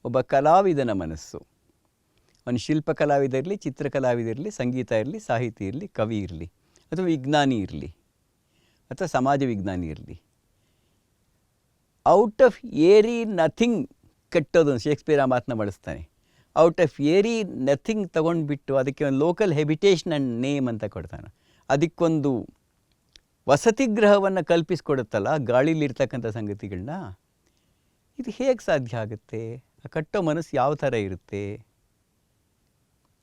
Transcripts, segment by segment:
ಒಬ್ಬ ಕಲಾವಿದನ ಮನಸ್ಸು. ಅವನು ಶಿಲ್ಪ ಕಲಾವಿದ ಇರಲಿ, ಚಿತ್ರಕಲಾವಿದ ಇರಲಿ, ಸಂಗೀತ ಇರಲಿ, ಸಾಹಿತ್ಯ ಇರಲಿ, ಕವಿ ಇರಲಿ, ಅಥವಾ ವಿಜ್ಞಾನಿ ಇರಲಿ, ಅಥವಾ ಸಮಾಜ ವಿಜ್ಞಾನಿ ಇರಲಿ. ಔಟ್ ಆಫ್ ಏರಿ ನಥಿಂಗ್ ಕಟ್ಟೋದು, ಶೇಕ್ಸ್ಪಿಯರ್ ಆ ಮಾತನ್ನ ಬಳಸ್ತಾನೆ. ಔಟ್ ಆಫ್ ಏರಿ ನಥಿಂಗ್ ತೊಗೊಂಡ್ಬಿಟ್ಟು ಅದಕ್ಕೆ ಒಂದು ಲೋಕಲ್ ಹೆಬಿಟೇಷನ್ ಆ್ಯಂಡ್ ನೇಮ್ ಅಂತ ಕೊಡ್ತಾನೆ. ಅದಕ್ಕೊಂದು ವಸತಿ ಗೃಹವನ್ನು ಕಲ್ಪಿಸ್ಕೊಡುತ್ತಲ್ಲ ಗಾಳಿಲಿರ್ತಕ್ಕಂಥ ಸಂಗತಿಗಳನ್ನ. ಇದು ಹೇಗೆ ಸಾಧ್ಯ ಆಗುತ್ತೆ? ಆ ಕಟ್ಟೋ ಮನಸ್ಸು ಯಾವ ಥರ ಇರುತ್ತೆ?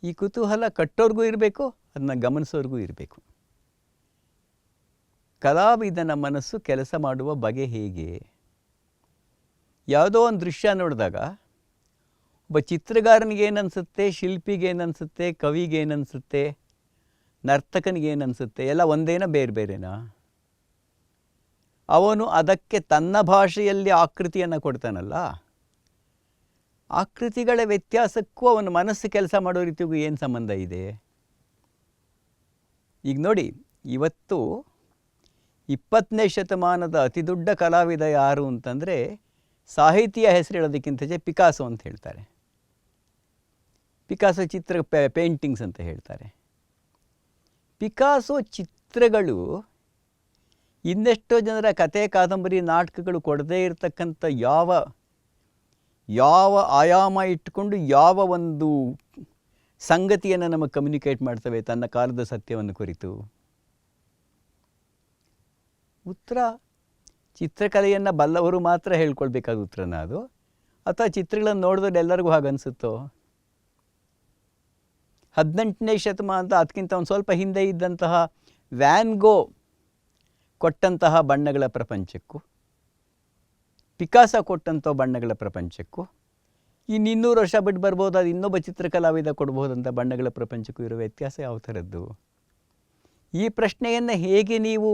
ಈ ಕುತೂಹಲ ಕಟ್ಟೋರ್ಗೂ ಇರಬೇಕು, ಅದನ್ನ ಗಮನಿಸೋರ್ಗೂ ಇರಬೇಕು. ಕಲಾವಿದನ ಮನಸ್ಸು ಕೆಲಸ ಮಾಡುವ ಬಗೆ ಹೇಗೆ? ಯಾವುದೋ ಒಂದು ದೃಶ್ಯ ನೋಡಿದಾಗ ಒಬ್ಬ ಚಿತ್ರಗಾರನಿಗೇನನ್ಸುತ್ತೆ, ಶಿಲ್ಪಿಗೇನನ್ಸುತ್ತೆ, ಕವಿಗೇನನ್ಸುತ್ತೆ, ನರ್ತಕನಿಗೇನನ್ಸುತ್ತೆ, ಎಲ್ಲ ಒಂದೇನ ಬೇರೆ ಬೇರೆನಾ? ಅವನು ಅದಕ್ಕೆ ತನ್ನ ಭಾಷೆಯಲ್ಲಿ ಆಕೃತಿಯನ್ನು ಕೊಡ್ತಾನಲ್ಲ, ಆಕೃತಿಗಳ ವ್ಯತ್ಯಾಸಕ್ಕೂ ಅವನ ಮನಸ್ಸು ಕೆಲಸ ಮಾಡೋ ರೀತಿಗೂ ಏನು ಸಂಬಂಧ ಇದೆ? ಈಗ ನೋಡಿ, ಇವತ್ತು 20ನೇ ಶತಮಾನದ ಅತಿ ದೊಡ್ಡ ಕಲಾವಿದ ಯಾರು ಅಂತಂದರೆ, ಸಾಹಿತಿಯ ಹೆಸರು ಹೇಳೋದಕ್ಕಿಂತ ಪಿಕಾಸೋ ಅಂತ ಹೇಳ್ತಾರೆ. ಪಿಕಾಸೋ ಚಿತ್ರ ಪೇಂಟಿಂಗ್ಸ್ ಅಂತ ಹೇಳ್ತಾರೆ. ಪಿಕಾಸೋ ಚಿತ್ರಗಳು ಇನ್ನೆಷ್ಟೋ ಜನರ ಕತೆ, ಕಾದಂಬರಿ, ನಾಟಕಗಳು ಕೊಡದೇ ಇರತಕ್ಕಂಥ ಯಾವ ಆಯಾಮ ಇಟ್ಟುಕೊಂಡು ಯಾವ ಒಂದು ಸಂಗತಿಯನ್ನು ನಮಗೆ ಕಮ್ಯುನಿಕೇಟ್ ಮಾಡ್ತವೆ ತನ್ನ ಕಾಲದ ಸತ್ಯವನ್ನು ಕುರಿತು. ಉತ್ತರ ಚಿತ್ರಕಲೆಯನ್ನು ಬಲ್ಲವರು ಮಾತ್ರ ಹೇಳ್ಕೊಳ್ಬೇಕಾದ ಉತ್ತರನ ಅದು, ಅಥವಾ ಚಿತ್ರಗಳನ್ನು ನೋಡಿದ್ರೆ ಎಲ್ಲರಿಗೂ ಹಾಗನ್ಸುತ್ತೋ? 18ನೇ ಶತಮಾನದ ಅದಕ್ಕಿಂತ ಒಂದು ಸ್ವಲ್ಪ ಹಿಂದೆ ಇದ್ದಂತಹ ವ್ಯಾನ್ ಗೋ ಕೊಟ್ಟಂತಹ ಬಣ್ಣಗಳ ಪ್ರಪಂಚಕ್ಕೂ, ಪಿಕಾಸೋ ಕೊಟ್ಟಂಥ ಬಣ್ಣಗಳ ಪ್ರಪಂಚಕ್ಕೂ, ಇನ್ನು 200 ವರ್ಷ ಬಿಟ್ಟು ಬರ್ಬೋದು ಅದು ಇನ್ನೊಬ್ಬ ಚಿತ್ರಕಲಾವಿದ ಕೊಡ್ಬೋದಂಥ ಬಣ್ಣಗಳ ಪ್ರಪಂಚಕ್ಕೂ ಇರೋ ವ್ಯತ್ಯಾಸ ಯಾವ ಥರದ್ದು? ಈ ಪ್ರಶ್ನೆಯನ್ನು ಹೇಗೆ ನೀವು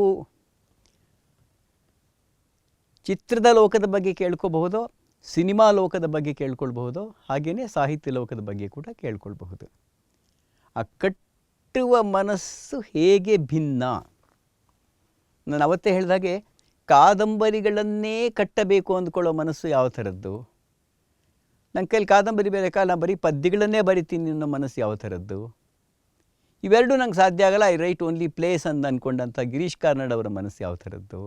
ಚಿತ್ರದ ಲೋಕದ ಬಗ್ಗೆ ಕೇಳ್ಕೋಬಹುದೋ, ಸಿನಿಮಾ ಲೋಕದ ಬಗ್ಗೆ ಕೇಳ್ಕೊಳ್ಬಹುದು, ಹಾಗೆಯೇ ಸಾಹಿತ್ಯ ಲೋಕದ ಬಗ್ಗೆ ಕೂಡ ಕೇಳ್ಕೊಳ್ಬಹುದು. ಆ ಕಟ್ಟುವ ಮನಸ್ಸು ಹೇಗೆ ಭಿನ್ನ? ನಾನು ಅವತ್ತೇ ಹೇಳಿದಾಗೆ, ಕಾದಂಬರಿಗಳನ್ನೇ ಕಟ್ಟಬೇಕು ಅಂದ್ಕೊಳ್ಳೋ ಮನಸ್ಸು ಯಾವ ಥರದ್ದು? ನನ್ನ ಕೈಲಿ ಕಾದಂಬರಿ ಬೇಕಾ, ನಾನು ಬರೀ ಪದ್ಯಗಳನ್ನೇ ಬರಿತೀನಿ ಅನ್ನೋ ಮನಸ್ಸು ಯಾವ ಥರದ್ದು? ಇವೆರಡೂ ನಂಗೆ ಸಾಧ್ಯ ಆಗಲ್ಲ, ಐ ರೈಟ್ ಓನ್ಲಿ ಪ್ಲೇಸ್ ಅಂತ ಅಂದ್ಕೊಂಡಂಥ ಗಿರೀಶ್ ಕಾರ್ನಾಡ್ ಅವರ ಮನಸ್ಸು ಯಾವ ಥರದ್ದು?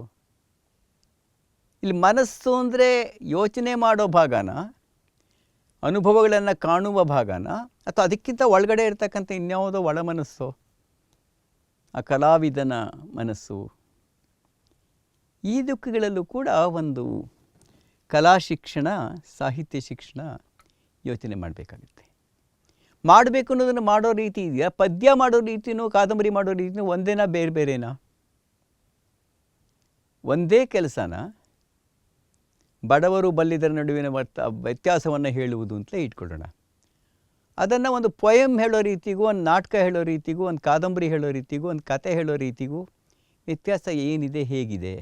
ಇಲ್ಲಿ ಮನಸ್ಸು ಅಂದರೆ ಯೋಚನೆ ಮಾಡೋ ಭಾಗನ, ಅನುಭವಗಳನ್ನು ಕಾಣುವ ಭಾಗನ, ಅಥವಾ ಅದಕ್ಕಿಂತ ಒಳಗಡೆ ಇರ್ತಕ್ಕಂಥ ಇನ್ಯಾವುದೋ ಒಳ ಮನಸ್ಸು, ಆ ಕಲಾವಿದನ ಮನಸ್ಸು? ಈ ದಿಕ್ಕುಗಳಲ್ಲೂ ಕೂಡ ಒಂದು ಕಲಾ ಶಿಕ್ಷಣ, ಸಾಹಿತ್ಯ ಶಿಕ್ಷಣ ಯೋಚನೆ ಮಾಡಬೇಕಾಗುತ್ತೆ. ಮಾಡಬೇಕು ಅನ್ನೋದನ್ನು ಮಾಡೋ ರೀತಿ ಇದೆಯಾ? ಪದ್ಯ ಮಾಡೋ ರೀತಿಯೂ ಕಾದಂಬರಿ ಮಾಡೋ ರೀತಿಯೂ ಒಂದೇನಾ, ಬೇರೆ ಬೇರೆನಾ? ಒಂದೇ ಕೆಲಸನ ಬಡವರು ಬಲ್ಲಿದರ ನಡುವಿನ ವ್ಯತ್ಯಾಸವನ್ನು ಹೇಳುವುದು ಅಂತಲೇ ಇಟ್ಕೊಳ್ಳೋಣ. ಅದನ್ನು ಒಂದು ಪೊಯಮ್ ಹೇಳೋ ರೀತಿಗೂ, ಒಂದು ನಾಟಕ ಹೇಳೋ ರೀತಿಗೂ, ಒಂದು ಕಾದಂಬರಿ ಹೇಳೋ ರೀತಿಗೂ, ಒಂದು ಕತೆ ಹೇಳೋ ರೀತಿಗೂ ವ್ಯತ್ಯಾಸ ಏನಿದೆ, ಹೇಗಿದೆ?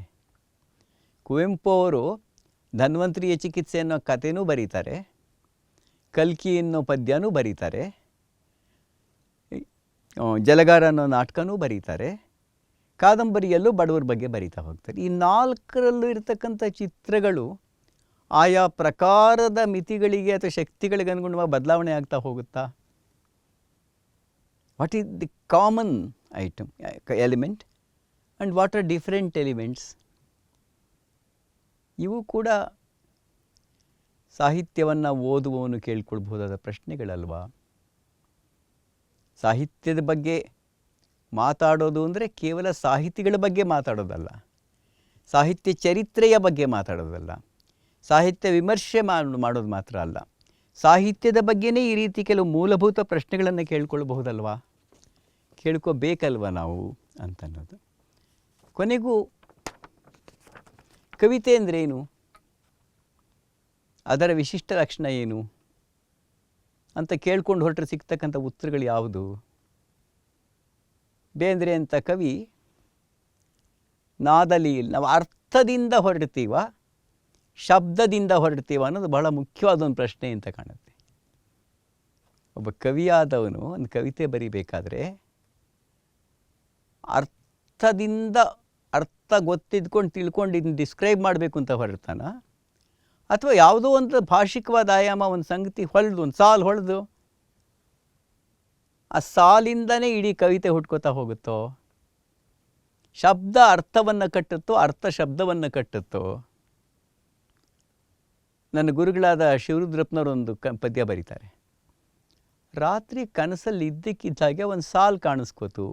ಕುವೆಂಪು ಅವರು ಧನ್ವಂತರಿಯ ಚಿಕಿತ್ಸೆ ಅನ್ನೋ ಕಥೆನೂ ಬರೀತಾರೆ, ಕಲ್ಕಿ ಅನ್ನೋ ಪದ್ಯನೂ ಬರೀತಾರೆ, ಜಲಗಾರ ಅನ್ನೋ ನಾಟಕನೂ ಬರೀತಾರೆ, ಕಾದಂಬರಿಯಲ್ಲೂ ಬಡವರ ಬಗ್ಗೆ ಬರೀತಾ ಹೋಗ್ತಾರೆ. ಈ 4ರಲ್ಲೂ ಇರತಕ್ಕಂಥ ಚಿತ್ರಗಳು ಆಯಾ ಪ್ರಕಾರದ ಮಿತಿಗಳಿಗೆ ಅಥವಾ ಶಕ್ತಿಗಳಿಗೆ ಅನುಗುಣವಾಗಿ ಬದಲಾವಣೆ ಆಗ್ತಾ ಹೋಗುತ್ತಾ? What is the common item element and what are different elements? ಇವು ಕೂಡ ಸಾಹಿತ್ಯವನ್ನು ಓದುವವನು ಕೇಳ್ಕೊಳ್ಬಹುದಾದ ಪ್ರಶ್ನೆಗಳಲ್ವಾ? ಸಾಹಿತ್ಯದ ಬಗ್ಗೆ ಮಾತಾಡೋದು ಅಂದರೆ ಕೇವಲ ಸಾಹಿತಿಗಳ ಬಗ್ಗೆ ಮಾತಾಡೋದಲ್ಲ, ಸಾಹಿತ್ಯ ಚರಿತ್ರೆಯ ಬಗ್ಗೆ ಮಾತಾಡೋದಲ್ಲ, ಸಾಹಿತ್ಯ ವಿಮರ್ಶೆ ಮಾಡೋದು ಮಾತ್ರ ಅಲ್ಲ, ಸಾಹಿತ್ಯದ ಬಗ್ಗೆನೇ ಈ ರೀತಿ ಕೆಲವು ಮೂಲಭೂತ ಪ್ರಶ್ನೆಗಳನ್ನು ಕೇಳ್ಕೊಳ್ಬಹುದಲ್ವಾ, ಕೇಳ್ಕೋಬೇಕಲ್ವ ನಾವು ಅಂತನ್ನೋದು. ಕೊನೆಗೂ ಕವಿತೆ ಅಂದ್ರೇನು, ಅದರ ವಿಶಿಷ್ಟ ಲಕ್ಷಣ ಏನು ಅಂತ ಕೇಳ್ಕೊಂಡು ಹೊರಟ್ರೆ ಸಿಗ್ತಕ್ಕಂಥ ಉತ್ತರಗಳು ಯಾವುದು? ಬೇಂದ್ರೆ ಅಂತ ಕವಿ ನಾದಲಿ ನಾವು ಅರ್ಥದಿಂದ ಹೊರಡ್ತೀವ, ಶಬ್ದದಿಂದ ಹೊರಡ್ತೀವ ಅನ್ನೋದು ಬಹಳ ಮುಖ್ಯವಾದ ಒಂದು ಪ್ರಶ್ನೆ ಅಂತ ಕಾಣುತ್ತೆ. ಒಬ್ಬ ಕವಿಯಾದವನು ಒಂದು ಕವಿತೆ ಬರಿಬೇಕಾದ್ರೆ ಅರ್ಥದಿಂದ, ಅರ್ಥ ಗೊತ್ತಿದ್ಕೊಂಡು ತಿಳ್ಕೊಂಡು ಇದನ್ನು ಡಿಸ್ಕ್ರೈಬ್ ಮಾಡಬೇಕು ಅಂತ ಹೊರಡ್ತಾನ, ಅಥವಾ ಯಾವುದೋ ಒಂದು ಭಾಷಿಕವಾದ ಆಯಾಮ, ಒಂದು ಸಂಗತಿ ಹೊಳೆದು, ಒಂದು ಸಾಲು ಹೊಳೆದು ಆ ಸಾಲಿಂದನೇ ಇಡೀ ಕವಿತೆ ಹುಟ್ಕೋತಾ ಹೋಗುತ್ತೋ? ಶಬ್ದ ಅರ್ಥವನ್ನು ಕಟ್ಟುತ್ತೋ, ಅರ್ಥ ಶಬ್ದವನ್ನು ಕಟ್ಟುತ್ತೋ? ನನ್ನ ಗುರುಗಳಾದ ಶಿವರುದ್ರಪ್ಪನವರು ಒಂದು ಪದ್ಯ ಬರೀತಾರೆ. ರಾತ್ರಿ ಕನಸಲ್ಲಿ ಇದ್ದಕ್ಕಿದ್ದಾಗೆ ಒಂದು ಸಾಲು ಕಾಣಿಸ್ಕೋತು,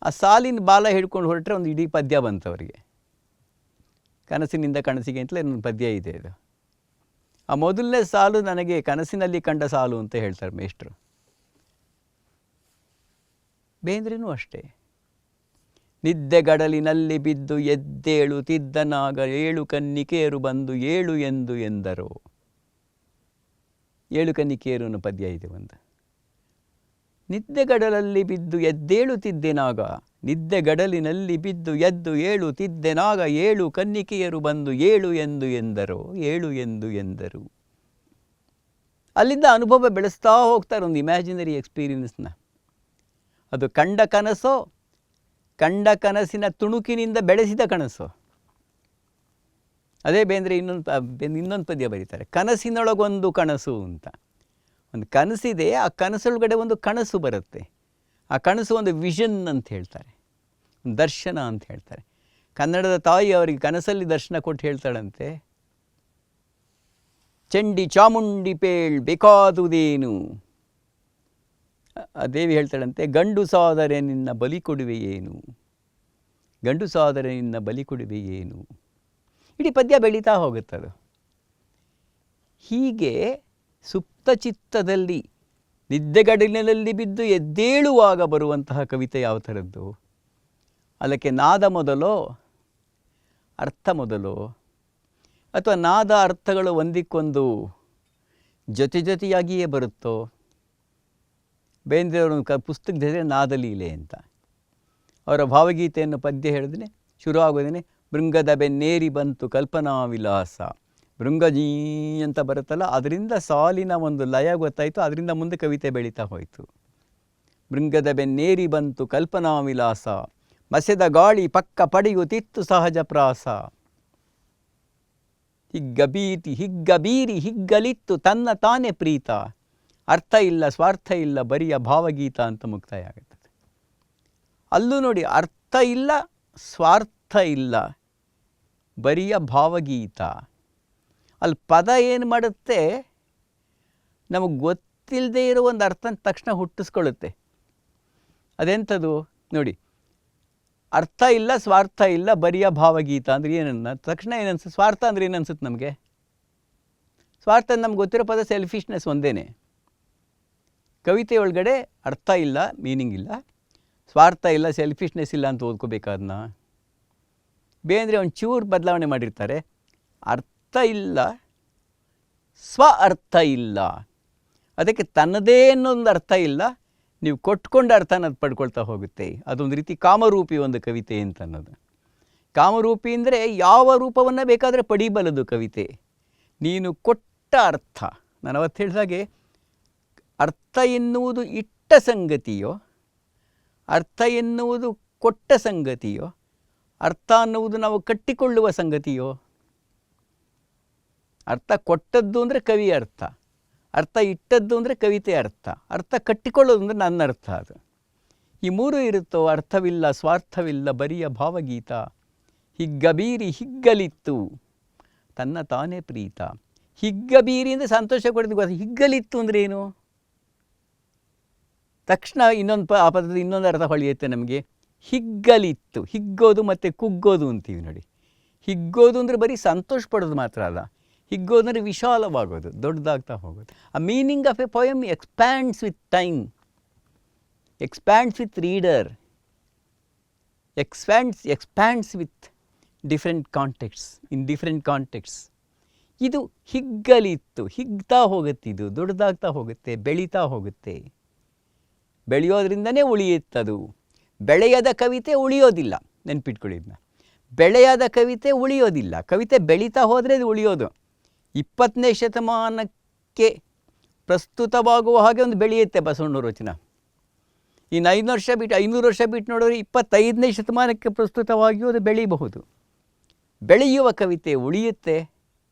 ಆ ಸಾಲಿನ ಬಾಲ ಹಿಡ್ಕೊಂಡು ಹೊರಟ್ರೆ ಒಂದು ಇಡೀ ಪದ್ಯ ಬಂತು ಅವರಿಗೆ. ಕನಸಿನಿಂದ ಕನಸಿಗೆ ಅಂತಲೇ ಒಂದು ಪದ್ಯ ಇದೆ ಅದು. ಆ ಮೊದಲನೇ ಸಾಲು ನನಗೆ ಕನಸಿನಲ್ಲಿ ಕಂಡ ಸಾಲು ಅಂತ ಹೇಳ್ತಾರೆ ಮೇಷ್ಟ್ರು. ಬೇಂದ್ರೆನೂ ಅಷ್ಟೇ. ನಿದ್ದೆಗಡಲಿನಲ್ಲಿ ಬಿದ್ದು ಎದ್ದೇಳುತ್ತಿದ್ದನಾಗ 7 ಕನ್ನಿಕೆಯರು ಬಂದು ಏಳು ಎಂದು ಎಂದರು. 7 ಕನ್ನಿಕೆಯರು ಅನ್ನೋ ಪದ್ಯ ಇದೆ ಒಂದು. ನಿದ್ದೆಗಡಲಲ್ಲಿ ಬಿದ್ದು ಎದ್ದೇಳುತ್ತಿದ್ದೆನಾಗ, ನಿದ್ದೆಗಡಲಿನಲ್ಲಿ ಬಿದ್ದು ಎದ್ದು ಏಳುತ್ತಿದ್ದೆನಾಗ 7 ಕನ್ನಿಕೆಯರು ಬಂದು ಏಳು ಎಂದು ಎಂದರು, ಏಳು ಎಂದು ಎಂದರು. ಅಲ್ಲಿಂದ ಅನುಭವ ಬೆಳೆಸ್ತಾ ಹೋಗ್ತಾರೆ, ಒಂದು ಇಮ್ಯಾಜಿನರಿ ಎಕ್ಸ್ಪೀರಿಯನ್ಸ್ನ. ಅದು ಕಂಡ ಕನಸೋ, ಕಂಡ ಕನಸಿನ ತುಣುಕಿನಿಂದ ಬೆಳೆಸಿದ ಕನಸು. ಅದೇ ಬೇಂದ್ರೆ ಇನ್ನೊಂದು ಪದ್ಯ ಬರೀತಾರೆ, ಕನಸಿನೊಳಗೊಂದು ಕನಸು ಅಂತ. ಒಂದು ಕನಸಿದೆ, ಆ ಕನಸೊಳಗಡೆ ಒಂದು ಕನಸು ಬರುತ್ತೆ. ಆ ಕನಸು ಒಂದು ವಿಷನ್ ಅಂತ ಹೇಳ್ತಾರೆ, ಒಂದು ದರ್ಶನ ಅಂತ ಹೇಳ್ತಾರೆ. ಕನ್ನಡದ ತಾಯಿ ಅವರಿಗೆ ಕನಸಲ್ಲಿ ದರ್ಶನ ಕೊಟ್ಟು ಹೇಳ್ತಾಳಂತೆ, ಚಂಡಿ ಚಾಮುಂಡಿ ಪೇಳ್ ಬೇಕಾದುದೇನು. ಆ ದೇವಿ ಹೇಳ್ತಾಳಂತೆ, ಗಂಡು ಸಾದರೆ ನಿನ್ನ ಬಲಿ ಕೊಡುವೆಯೇನು, ಗಂಡು ಸಾದರೆ ನಿನ್ನ ಬಲಿ ಕೊಡುವೆಯೇನು. ಇಡೀ ಪದ್ಯ ಬೆಳೀತಾ ಹೋಗುತ್ತದು. ಹೀಗೆ ಸುಪ್ತ ಚಿತ್ತದಲ್ಲಿ ನಿದ್ದೆಗಡಲಿನಲ್ಲಿ ಬಿದ್ದು ಎದ್ದೇಳುವಾಗ ಬರುವಂತಹ ಕವಿತೆ ಯಾವ ಥರದ್ದು? ಅದಕ್ಕೆ ನಾದ ಮೊದಲೋ ಅರ್ಥ ಮೊದಲೋ, ಅಥವಾ ನಾದ ಅರ್ಥಗಳು ಒಂದಕ್ಕೊಂದು ಜೊತೆಯಾಗಿಯೇ ಬರುತ್ತೋ? ಬೇಂದ್ರೆಯವರ ಪುಸ್ತಕದ ಹೆಸರೇ ನಾದಲೀಲೆ ಅಂತ. ಅವರ ಭಾವಗೀತೆಯನ್ನು ಪದ್ಯ ಹೇಳಿದ್ರೆ ಶುರು ಆಗೋದೇನೆ, ಭೃಂಗದ ಬೆನ್ನೇರಿ ಬಂತು ಕಲ್ಪನಾ ವಿಲಾಸ. ಭೃಂಗಜೀ ಅಂತ ಬರುತ್ತಲ್ಲ, ಅದರಿಂದ ಸಾಲಿನ ಒಂದು ಲಯ ಗೊತ್ತಾಯಿತು, ಅದರಿಂದ ಮುಂದೆ ಕವಿತೆ ಬೆಳೀತಾ ಹೋಯಿತು. ಭೃಂಗದ ಬೆನ್ನೇರಿ ಬಂತು ಕಲ್ಪನಾ ವಿಲಾಸ, ಮಸೆದ ಗಾಳಿ ಪಕ್ಕ ಪಡೆಯುತ್ತಿತ್ತು ಸಹಜ ಪ್ರಾಸ. ಹಿಗ್ಗಬೀರಿ ಹಿಗ್ಗಲಿತ್ತು ತನ್ನ ತಾನೇ ಪ್ರೀತ. ಅರ್ಥ ಇಲ್ಲ ಸ್ವಾರ್ಥ ಇಲ್ಲ ಬರಿಯ ಭಾವಗೀತ ಅಂತ ಮುಕ್ತಾಯ ಆಗುತ್ತದೆ. ಅಲ್ಲೂ ನೋಡಿ, ಅರ್ಥ ಇಲ್ಲ ಸ್ವಾರ್ಥ ಇಲ್ಲ ಬರಿಯ ಭಾವಗೀತ. ಅಲ್ಲಿ ಪದ ಏನು ಮಾಡುತ್ತೆ, ನಮಗೆ ಗೊತ್ತಿಲ್ಲದೆ ಇರೋ ಒಂದು ಅರ್ಥ ತಕ್ಷಣ ಹುಟ್ಟಿಸ್ಕೊಳ್ಳುತ್ತೆ. ಅದೆಂಥದ್ದು ನೋಡಿ, ಅರ್ಥ ಇಲ್ಲ ಸ್ವಾರ್ಥ ಇಲ್ಲ ಬರಿಯ ಭಾವಗೀತ ಅಂದರೆ ಏನನ್ನ ತಕ್ಷಣ ಏನನ್ಸುತ್ತೆ? ಸ್ವಾರ್ಥ ಅಂದರೆ ಏನನ್ಸುತ್ತೆ ನಮಗೆ? ಸ್ವಾರ್ಥ ನಮ್ಗೆ ಗೊತ್ತಿರೋ ಪದ ಸೆಲ್ಫಿಶ್ನೆಸ್ ಒಂದೇ. ಕವಿತೆ ಒಳಗಡೆ ಅರ್ಥ ಇಲ್ಲ, ಮೀನಿಂಗ್ ಇಲ್ಲ, ಸ್ವಾರ್ಥ ಇಲ್ಲ, ಸೆಲ್ಫಿಶ್ನೆಸ್ ಇಲ್ಲ ಅಂತ ಓದ್ಕೋಬೇಕಾದನ್ನ. ಬೇಂದ್ರೆ ಒಂದು ಚೂರು ಬದಲಾವಣೆ ಮಾಡಿರ್ತಾರೆ. ಅರ್ಥ ಇಲ್ಲ, ಸ್ವ ಅರ್ಥ ಇಲ್ಲ. ಅದಕ್ಕೆ ತನ್ನದೇ ಅನ್ನೊಂದು ಅರ್ಥ ಇಲ್ಲ, ನೀವು ಕೊಟ್ಕೊಂಡ ಅರ್ಥ ಅನ್ನೋದು ಪಡ್ಕೊಳ್ತಾ ಹೋಗುತ್ತೆ. ಅದೊಂದು ರೀತಿ ಕಾಮರೂಪಿ ಒಂದು ಕವಿತೆ ಅಂತ ಅನ್ನೋದು. ಕಾಮರೂಪಿ ಅಂದರೆ ಯಾವ ರೂಪವನ್ನು ಬೇಕಾದರೆ ಪಡೀಬಲ್ಲದು ಕವಿತೆ. ನೀನು ಕೊಟ್ಟ ಅರ್ಥ, ನಾನು ಅವತ್ತು ಹೇಳಿದಾಗೆ, ಅರ್ಥ ಎನ್ನುವುದು ಇಟ್ಟ ಸಂಗತಿಯೋ, ಅರ್ಥ ಎನ್ನುವುದು ಕೊಟ್ಟ ಸಂಗತಿಯೋ, ಅರ್ಥ ಅನ್ನುವುದು ನಾವು ಕಟ್ಟಿಕೊಳ್ಳುವ ಸಂಗತಿಯೋ? ಅರ್ಥ ಕೊಟ್ಟದ್ದು ಅಂದರೆ ಕವಿ ಅರ್ಥ, ಅರ್ಥ ಇಟ್ಟದ್ದು ಅಂದರೆ ಕವಿತೆ ಅರ್ಥ, ಅರ್ಥ ಕಟ್ಟಿಕೊಳ್ಳೋದು ಅಂದರೆ ನನ್ನ ಅರ್ಥ. ಅದು ಈ ಮೂರು ಇರುತ್ತೋ, ಅರ್ಥವಿಲ್ಲ ಸ್ವಾರ್ಥವಿಲ್ಲ ಬರಿಯ ಭಾವಗೀತ. ಹಿಗ್ಗಬೀರಿ ಹಿಗ್ಗಲಿತ್ತು ತನ್ನ ತಾನೇ ಪ್ರೀತ. ಹಿಗ್ಗಬೀರಿ ಅಂದರೆ ಸಂತೋಷ ಕೊಡೋದು. ಹಿಗ್ಗಲಿತ್ತು ಅಂದರೆ ಏನು? ತಕ್ಷಣ ಆ ಪದದ ಇನ್ನೊಂದು ಅರ್ಥ ಹೊಳೆಯುತ್ತೆ ನಮಗೆ. ಹಿಗ್ಗಲಿತ್ತು, ಹಿಗ್ಗೋದು ಮತ್ತು ಕುಗ್ಗೋದು ಅಂತೀವಿ ನೋಡಿ. ಹಿಗ್ಗೋದು ಅಂದರೆ ಬರೀ ಸಂತೋಷ ಪಡೋದು ಮಾತ್ರ ಅಲ್ಲ, ಹಿಗ್ಗೋದು ಅಂದರೆ ವಿಶಾಲವಾಗೋದು, ದೊಡ್ಡದಾಗ್ತಾ ಹೋಗೋದು. ಆ meaning of A poem expands with time, expands with reader, expands with different contacts, in different contacts. ಇದು ಹಿಗ್ಗಲಿತ್ತು, ಹಿಗ್ತಾ ಹೋಗುತ್ತೆ, ಇದು ದೊಡ್ಡದಾಗ್ತಾ ಹೋಗುತ್ತೆ, ಬೆಳೀತಾ ಹೋಗುತ್ತೆ. ಬೆಳೆಯೋದ್ರಿಂದನೇ ಉಳಿಯುತ್ತದು. ಬೆಳೆಯದ ಕವಿತೆ ಉಳಿಯೋದಿಲ್ಲ, ನೆನ್ಪಿಟ್ಕೊಳ್ಳಿದ್ನ. ಬೆಳೆಯದ ಕವಿತೆ ಉಳಿಯೋದಿಲ್ಲ, ಕವಿತೆ ಬೆಳೀತಾ ಹೋದರೆ ಅದು ಉಳಿಯೋದು. 20ನೇ ಶತಮಾನಕ್ಕೆ ಪ್ರಸ್ತುತವಾಗುವ ಹಾಗೆ ಒಂದು ಬೆಳೆಯುತ್ತೆ ಬಸವಣ್ಣವ್ರ ವಚನ. ಇನ್ನು 500 ವರ್ಷ ಬಿಟ್ಟು ನೋಡಿದ್ರೆ 25ನೇ ಶತಮಾನಕ್ಕೆ ಪ್ರಸ್ತುತವಾಗಿಯೂ ಅದು ಬೆಳೀಬಹುದು. ಬೆಳೆಯುವ ಕವಿತೆ ಉಳಿಯುತ್ತೆ,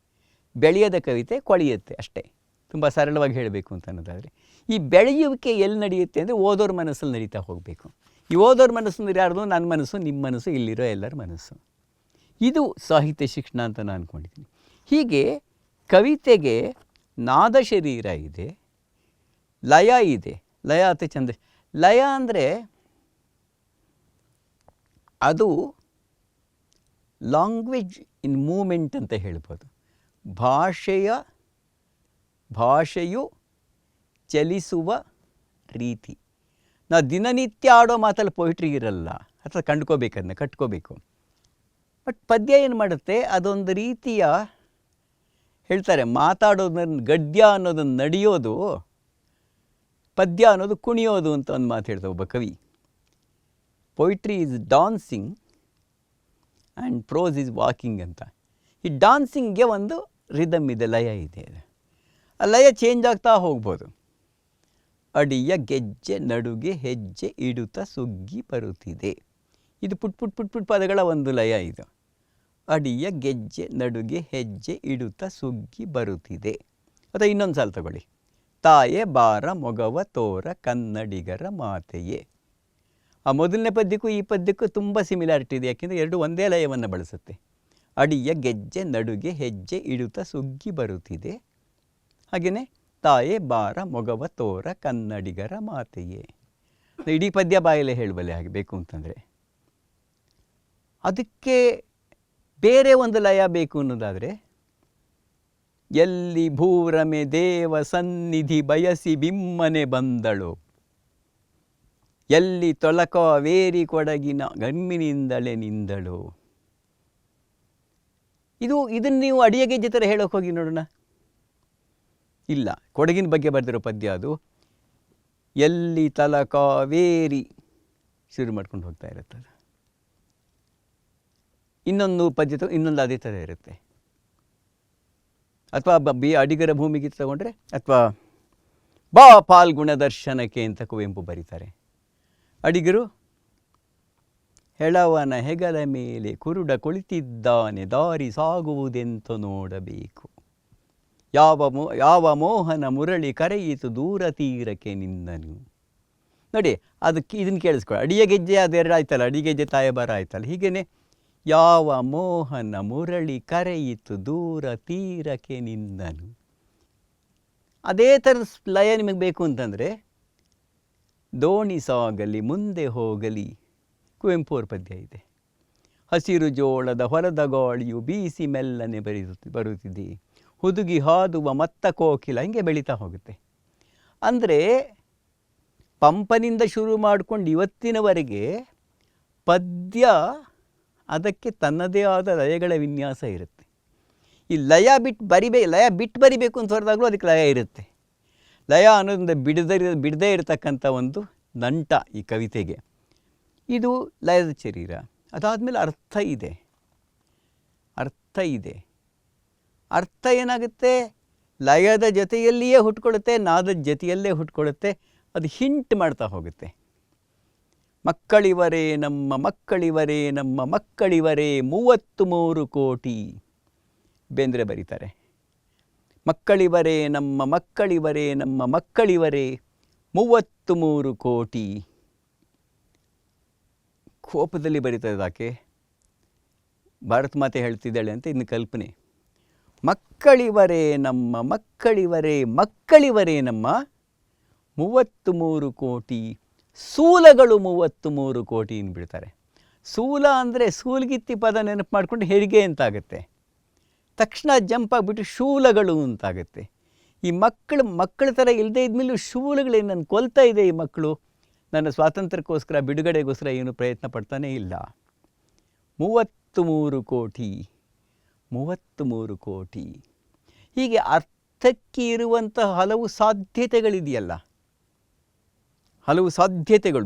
ಬೆಳೆಯದ ಕವಿತೆ ಕೊಳೆಯುತ್ತೆ ಅಷ್ಟೇ. ತುಂಬ ಸರಳವಾಗಿ ಹೇಳಬೇಕು ಅಂತ ಅನ್ನೋದಾದರೆ ಈ ಬೆಳೆಯುವಿಕೆ ಎಲ್ಲಿ ನಡೆಯುತ್ತೆ ಅಂದರೆ ಓದೋರ ಮನಸ್ಸಲ್ಲಿ ನಡೀತಾ ಹೋಗಬೇಕು. ಈ ಓದೋರ ಮನಸ್ಸು ಯಾರ್ದು? ನನ್ನ ಮನಸ್ಸು, ನಿಮ್ಮ ಮನಸ್ಸು, ಇಲ್ಲಿರೋ ಎಲ್ಲರ ಮನಸ್ಸು. ಇದು ಸಾಹಿತ್ಯ ಶಿಕ್ಷಣ ಅಂತ ನಾನು ಅಂದ್ಕೊಂಡಿದ್ದೀನಿ. ಹೀಗೆ ಕವಿತೆಗೆ ನಾದ ಶರೀರ ಇದೆ, ಲಯ ಇದೆ. ಲಯ ಅತಿ ಚಂದ. ಲಯ ಅಂದರೆ ಅದು ಲ್ಯಾಂಗ್ವೇಜ್ ಇನ್ ಮೂಮೆಂಟ್ ಅಂತ ಹೇಳ್ಬೋದು. ಭಾಷೆಯು ಚಲಿಸುವ ರೀತಿ. ನಾವು ದಿನನಿತ್ಯ ಆಡೋ ಮಾತಲ್ಲಿ ಪೊಯಿಟ್ರಿ ಇರಲ್ಲ, ಅಥವಾ ಕಂಡ್ಕೋಬೇಕು, ಅದನ್ನ ಕಟ್ಕೋಬೇಕು. ಬಟ್ ಪದ್ಯ ಏನು ಮಾಡುತ್ತೆ, ಅದೊಂದು ರೀತಿಯ ಹೇಳ್ತಾರೆ ಮಾತಾಡೋದನ್ನ ಗದ್ಯ ಅನ್ನೋದನ್ನು ನಡೆಯೋದು, ಪದ್ಯ ಅನ್ನೋದು ಕುಣಿಯೋದು ಅಂತ ಒಂದು ಮಾತು ಹೇಳ್ತಾರೆ ಒಬ್ಬ ಕವಿ. Poetry is dancing and prose is walking ಅಂತ. ಈ ಡಾನ್ಸಿಂಗ್ಗೆ ಒಂದು ರಿದಮ್ ಇದೆ, ಲಯ ಇದೆ. ಆ ಲಯ ಚೇಂಜ್ ಆಗ್ತಾ ಹೋಗ್ಬೋದು. ಅಡಿಯ ಗೆಜ್ಜೆ ನಡುಗೆ ಹೆಜ್ಜೆ ಇಡುತ್ತಾ ಸುಗ್ಗಿ ಬರುತ್ತಿದೆ. ಇದು ಪುಟ್ ಪದಗಳ ಒಂದು ಲಯ ಇದು. ಅಡಿಯ ಗೆಜ್ಜೆ ನಡುಗೆ ಹೆಜ್ಜೆ ಇಡುತ್ತಾ ಸುಗ್ಗಿ ಬರುತ್ತಿದೆ. ಅಥವಾ ಇನ್ನೊಂದು ಸಾಲ ತಗೊಳ್ಳಿ. ತಾಯೇ ಬಾರ ಮೊಗವ ತೋರ ಕನ್ನಡಿಗರ ಮಾತೆಯೇ. ಆ ಮೊದಲನೇ ಪದ್ಯಕ್ಕೂ ಈ ಪದ್ಯಕ್ಕೂ ತುಂಬ ಸಿಮಿಲಾರಿಟಿ ಇದೆ, ಯಾಕೆಂದರೆ ಎರಡು ಒಂದೇ ಲಯವನ್ನು ಬಳಸುತ್ತೆ. ಅಡಿಯ ಗೆಜ್ಜೆ ನಡುಗೆ ಹೆಜ್ಜೆ ಇಡುತ್ತಾ ಸುಗ್ಗಿ ಬರುತ್ತಿದೆ. ಹಾಗೆಯೇ ತಾಯೇ ಬಾರ ಮೊಗವ ತೋರ ಕನ್ನಡಿಗರ ಮಾತೆಯೇ. ಇಡೀ ಪದ್ಯ ಬಾಯಲ್ಲೇ ಹೇಳಬಲ್ಲೆ ಹಾಗೆ ಬೇಕು ಅಂತಂದರೆ. ಅದಕ್ಕೆ ಬೇರೆ ಒಂದು ಲಯ ಬೇಕು ಅನ್ನೋದಾದರೆ, ಎಲ್ಲಿ ಭೂರಮೆ ದೇವ ಸನ್ನಿಧಿ ಬಯಸಿ ಬಿಮ್ಮನೆ ಬಂದಳು, ಎಲ್ಲಿ ತೊಳಕಾವೇರಿ ಕೊಡಗಿನ ಗಮ್ಮಿನಿಂದಲೇ ನಿಂದಳು. ಇದನ್ನು ನೀವು ಅಡಿಯ ಗೆಜ್ಜೆ ಥರ ಹೇಳೋಕೆ ಹೋಗಿ ನೋಡೋಣ. ಇಲ್ಲ, ಕೊಡಗಿನ ಬಗ್ಗೆ ಬರೆದಿರೋ ಪದ್ಯ ಅದು. ಎಲ್ಲಿ ತಲಕಾವೇರಿ ಶುರು ಮಾಡ್ಕೊಂಡು ಹೋಗ್ತಾ ಇರುತ್ತೆ. ಇನ್ನೊಂದು ಪದ್ಯ ಇನ್ನೊಂದು ಅದೇ ಥರ ಇರುತ್ತೆ. ಅಥವಾ ಅಡಿಗರ ಭೂಮಿಗೆ ತಗೊಂಡ್ರೆ, ಅಥವಾ ಬಾ ಪಾಲ್ಗುಣ ದರ್ಶನಕ್ಕೆ ಅಂತ ಕುವೆಂಪು ಬರೀತಾರೆ. ಅಡಿಗರು ಹೆಳವನ ಹೆಗಲ ಮೇಲೆ ಕುರುಡ ಕುಳಿತಿದ್ದಾನೆ, ದಾರಿ ಸಾಗುವುದೆಂತ ನೋಡಬೇಕು. ಯಾವ ಮೋಹನ ಮುರಳಿ ಕರೆಯಿತು ದೂರ ತೀರಕ್ಕೆ ನಿಂದನು. ನೋಡಿ, ಅದಕ್ಕೆ ಇದನ್ನು ಕೇಳಿಸ್ಕೊಳ್ಳಿ. ಅಡಿಯ ಗೆಜ್ಜೆ ಅದೆರಡು ಆಯ್ತಲ್ಲ, ಅಡಿಗೆಜ್ಜೆ ತಾಯಬಾರ ಆಯ್ತಲ್ಲ. ಹೀಗೇನೆ ಯಾವ ಮೋಹನ ಮುರಳಿ ಕರೆಯಿತು ದೂರ ತೀರಕ್ಕೆ ನಿಂದನು. ಅದೇ ಥರದ ಲಯ ನಿಮಗೆ ಬೇಕು ಅಂತಂದರೆ, ದೋಣಿ ಸಾಗಲಿ ಮುಂದೆ ಹೋಗಲಿ ಕುವೆಂಪು ಅವ್ರ ಪದ್ಯ ಇದೆ. ಹಸಿರು ಜೋಳದ ಹೊಲದ ಗಾಳಿಯು ಬೀಸಿ ಮೆಲ್ಲನೆ ಬರುತ್ತಿದೆ, ಹುದುಗಿ ಹಾದುವ ಮತ್ತ ಕೋಕಿಲ, ಹಿಂಗೆ ಬೆಳೀತಾ ಹೋಗುತ್ತೆ. ಅಂದರೆ ಪಂಪನಿಂದ ಶುರು ಮಾಡಿಕೊಂಡು ಇವತ್ತಿನವರೆಗೆ ಪದ್ಯ ಅದಕ್ಕೆ ತನ್ನದೇ ಆದ ಲಯಗಳ ವಿನ್ಯಾಸ ಇರುತ್ತೆ. ಈ ಲಯ ಬಿಟ್ಟು ಬರಿಬೇಕು ಅಂತ ಹೊರದಾಗಲೂ ಅದಕ್ಕೆ ಲಯ ಇರುತ್ತೆ. ಲಯ ಅನ್ನೋದ್ರಿಂದ ಬಿಡದೇ ಇರತಕ್ಕಂಥ ಒಂದು ನಂಟ ಈ ಕವಿತೆಗೆ. ಇದು ಲಯದ ಶರೀರ. ಅದಾದಮೇಲೆ ಅರ್ಥ ಇದೆ. ಅರ್ಥ ಏನಾಗುತ್ತೆ, ಲಯದ ಜೊತೆಯಲ್ಲಿಯೇ ಹುಟ್ಕೊಳ್ಳುತ್ತೆ, ನಾದದ ಜೊತೆಯಲ್ಲೇ ಹುಟ್ಕೊಳ್ಳುತ್ತೆ. ಅದು ಹಿಂಟ್ ಮಾಡ್ತಾ ಹೋಗುತ್ತೆ. ಮಕ್ಕಳಿವರೇ ನಮ್ಮ ಮಕ್ಕಳಿವರೇ ನಮ್ಮ ಮಕ್ಕಳಿವರೇ 33 ಕೋಟಿ ಬೇಂದ್ರೆ ಬರೀತಾರೆ. ಮಕ್ಕಳಿವರೇ ನಮ್ಮ ಮಕ್ಕಳಿವರೇ ನಮ್ಮ ಮಕ್ಕಳಿವರೇ 33 ಕೋಟಿ. ಕೋಪದಲ್ಲಿ ಬರೀತದೆ ಆಕೆ. ಭಾರತ ಮಾತೆ ಹೇಳ್ತಿದ್ದಾಳೆ ಅಂತ ಇನ್ನು ಕಲ್ಪನೆ. ಮಕ್ಕಳಿವರೇ ನಮ್ಮ ಮಕ್ಕಳಿವರೇ ಮಕ್ಕಳಿವರೇ ನಮ್ಮ 33 ಕೋಟಿ. ಸೂಲಗಳು 33 ಕೋಟಿ ಬಿಡ್ತಾರೆ. ಸೂಲ ಅಂದರೆ ಸೂಲ್ಗಿತ್ತಿ ಪದ ನೆನಪು ಮಾಡಿಕೊಂಡು ಹೆರಿಗೆ ಅಂತಾಗುತ್ತೆ. ತಕ್ಷಣ ಜಂಪ್ ಆಗಿಬಿಟ್ಟು ಶೂಲಗಳು ಅಂತಾಗುತ್ತೆ. ಈ ಮಕ್ಕಳ ಥರ ಇಲ್ಲದೇ ಇದ್ಮೇಲೂ ಶೂಲಗಳೇನು ನನ್ನ ಕೊಲ್ತಾ ಇದೆ. ಈ ಮಕ್ಕಳು ನನ್ನ ಸ್ವಾತಂತ್ರ್ಯಕ್ಕೋಸ್ಕರ ಬಿಡುಗಡೆಗೋಸ್ಕರ ಏನು ಪ್ರಯತ್ನ ಪಡ್ತಾನೇ ಇಲ್ಲ. 33 ಕೋಟಿ 33 ಕೋಟಿ. ಹೀಗೆ ಅರ್ಥಕ್ಕೆ ಇರುವಂಥ ಹಲವು ಸಾಧ್ಯತೆಗಳಿದೆಯಲ್ಲ, ಹಲವು ಸಾಧ್ಯತೆಗಳು,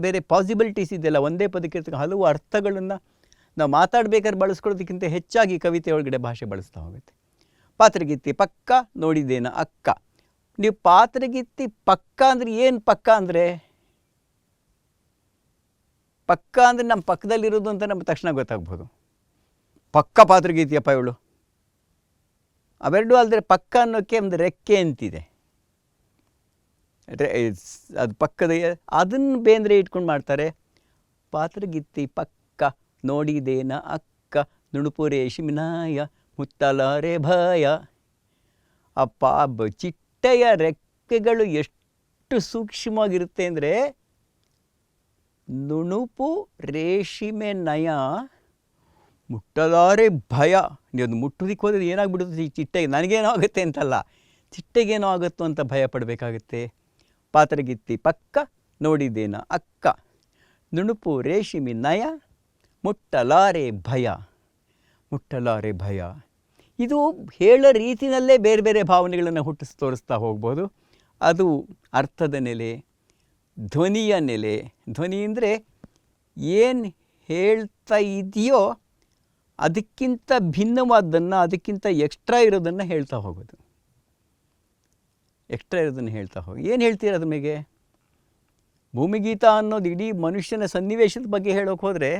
ಬೇರೆ ಪಾಸಿಬಿಲಿಟೀಸ್ ಇದೆಯಲ್ಲ. ಒಂದೇ ಪದಕ್ಕೆ ಇರ್ತಕ್ಕ ಹಲವು ಅರ್ಥಗಳನ್ನು ನಾವು ಮಾತಾಡಬೇಕಾದ್ರೆ ಬಳಸ್ಕೊಳ್ಳೋದಕ್ಕಿಂತ ಹೆಚ್ಚಾಗಿ ಕವಿತೆ ಒಳಗಡೆ ಭಾಷೆ ಬಳಸ್ತಾ ಹೋಗುತ್ತೆ. ಪಾತ್ರಗಿತ್ತಿ ಪಕ್ಕ ನೋಡಿದ್ದೇನ ಅಕ್ಕ. ನೀವು ಪಾತ್ರಗಿತ್ತಿ ಪಕ್ಕ ಅಂದರೆ ಏನು? ಪಕ್ಕ ಅಂದರೆ ನಮ್ಮ ಪಕ್ಕದಲ್ಲಿರೋದು ಅಂತ ನಮ್ಗೆ ತಕ್ಷಣ ಗೊತ್ತಾಗ್ಬೋದು. ಪಕ್ಕ ಪಾತ್ರಗೀತೆಯಪ್ಪ ಇವಳು. ಅವೆರಡೂ ಅಲ್ಲದೆ ಪಕ್ಕ ಅನ್ನೋಕ್ಕೆ ಒಂದು ರೆಕ್ಕೆ ಅಂತಿದೆ, ಅದು ಪಕ್ಕದ, ಅದನ್ನು ಬೇಂದ್ರೆ ಇಟ್ಕೊಂಡು ಮಾಡ್ತಾರೆ. ಪಾತ್ರಗಿತ್ತಿ ಪಕ್ಕ ನೋಡಿದೇನ ಅಕ್ಕ ನುಣುಪು ರೇಷಿಮಿನಾಯ ಮುತ್ತಲಾರೆ ಭಯ. ಅಪ್ಪ ಚಿಟ್ಟೆಯ ರೆಕ್ಕೆಗಳು ಎಷ್ಟು ಸೂಕ್ಷ್ಮವಾಗಿರುತ್ತೆ ಅಂದರೆ, ನುಣುಪು ರೇಷ್ಮೆ ನಯ ಮುಟ್ಟಲಾರೆ ಭಯ. ನೀವು ಮುಟ್ಟೋದಕ್ಕೆ ಹೋದರೆ ಏನಾಗ್ಬಿಡುತ್ತೆ ಈ ಚಿಟ್ಟೆಗೆ, ನನಗೇನೋ ಆಗುತ್ತೆ ಅಂತಲ್ಲ, ಚಿಟ್ಟೆಗೇನೋ ಆಗುತ್ತೋ ಅಂತ ಭಯ ಪಡಬೇಕಾಗುತ್ತೆ. ಪಾತ್ರಗಿತ್ತಿ ಪಕ್ಕ ನೋಡಿದೇನ ಅಕ್ಕ ನುಣುಪು ರೇಷ್ಮೆ ನಯ ಮುಟ್ಟಲಾರೆ ಭಯ. ಮುಟ್ಟಲಾರೆ ಭಯ, ಇದು ಹೇಳೋ ರೀತಿಯಲ್ಲೇ ಬೇರೆ ಬೇರೆ ಭಾವನೆಗಳನ್ನು ಹುಟ್ಟಿಸಿ ತೋರಿಸ್ತಾ ಹೋಗ್ಬೋದು. ಅದು ಅರ್ಥದ ನೆಲೆ, ಧ್ವನಿಯ ನೆಲೆ. ಧ್ವನಿ ಅಂದರೆ ಏನು ಹೇಳ್ತಾ ಇದೆಯೋ ಅದಕ್ಕಿಂತ ಭಿನ್ನವಾದ್ದನ್ನು, ಅದಕ್ಕಿಂತ ಎಕ್ಸ್ಟ್ರಾ ಇರೋದನ್ನು ಹೇಳ್ತಾ ಹೋಗೋದು. ಎಕ್ಸ್ಟ್ರಾ ಇರೋದನ್ನು ಹೇಳ್ತಾ ಹೋಗಿ ಏನು ಹೇಳ್ತೀರ ಅದ್ರ ಮೇಲೆ. ಭೂಮಿಗೀತ ಅನ್ನೋದು ಇಡೀ ಮನುಷ್ಯನ ಸನ್ನಿವೇಶದ ಬಗ್ಗೆ ಹೇಳೋಕೆ ಹೋದರೆ,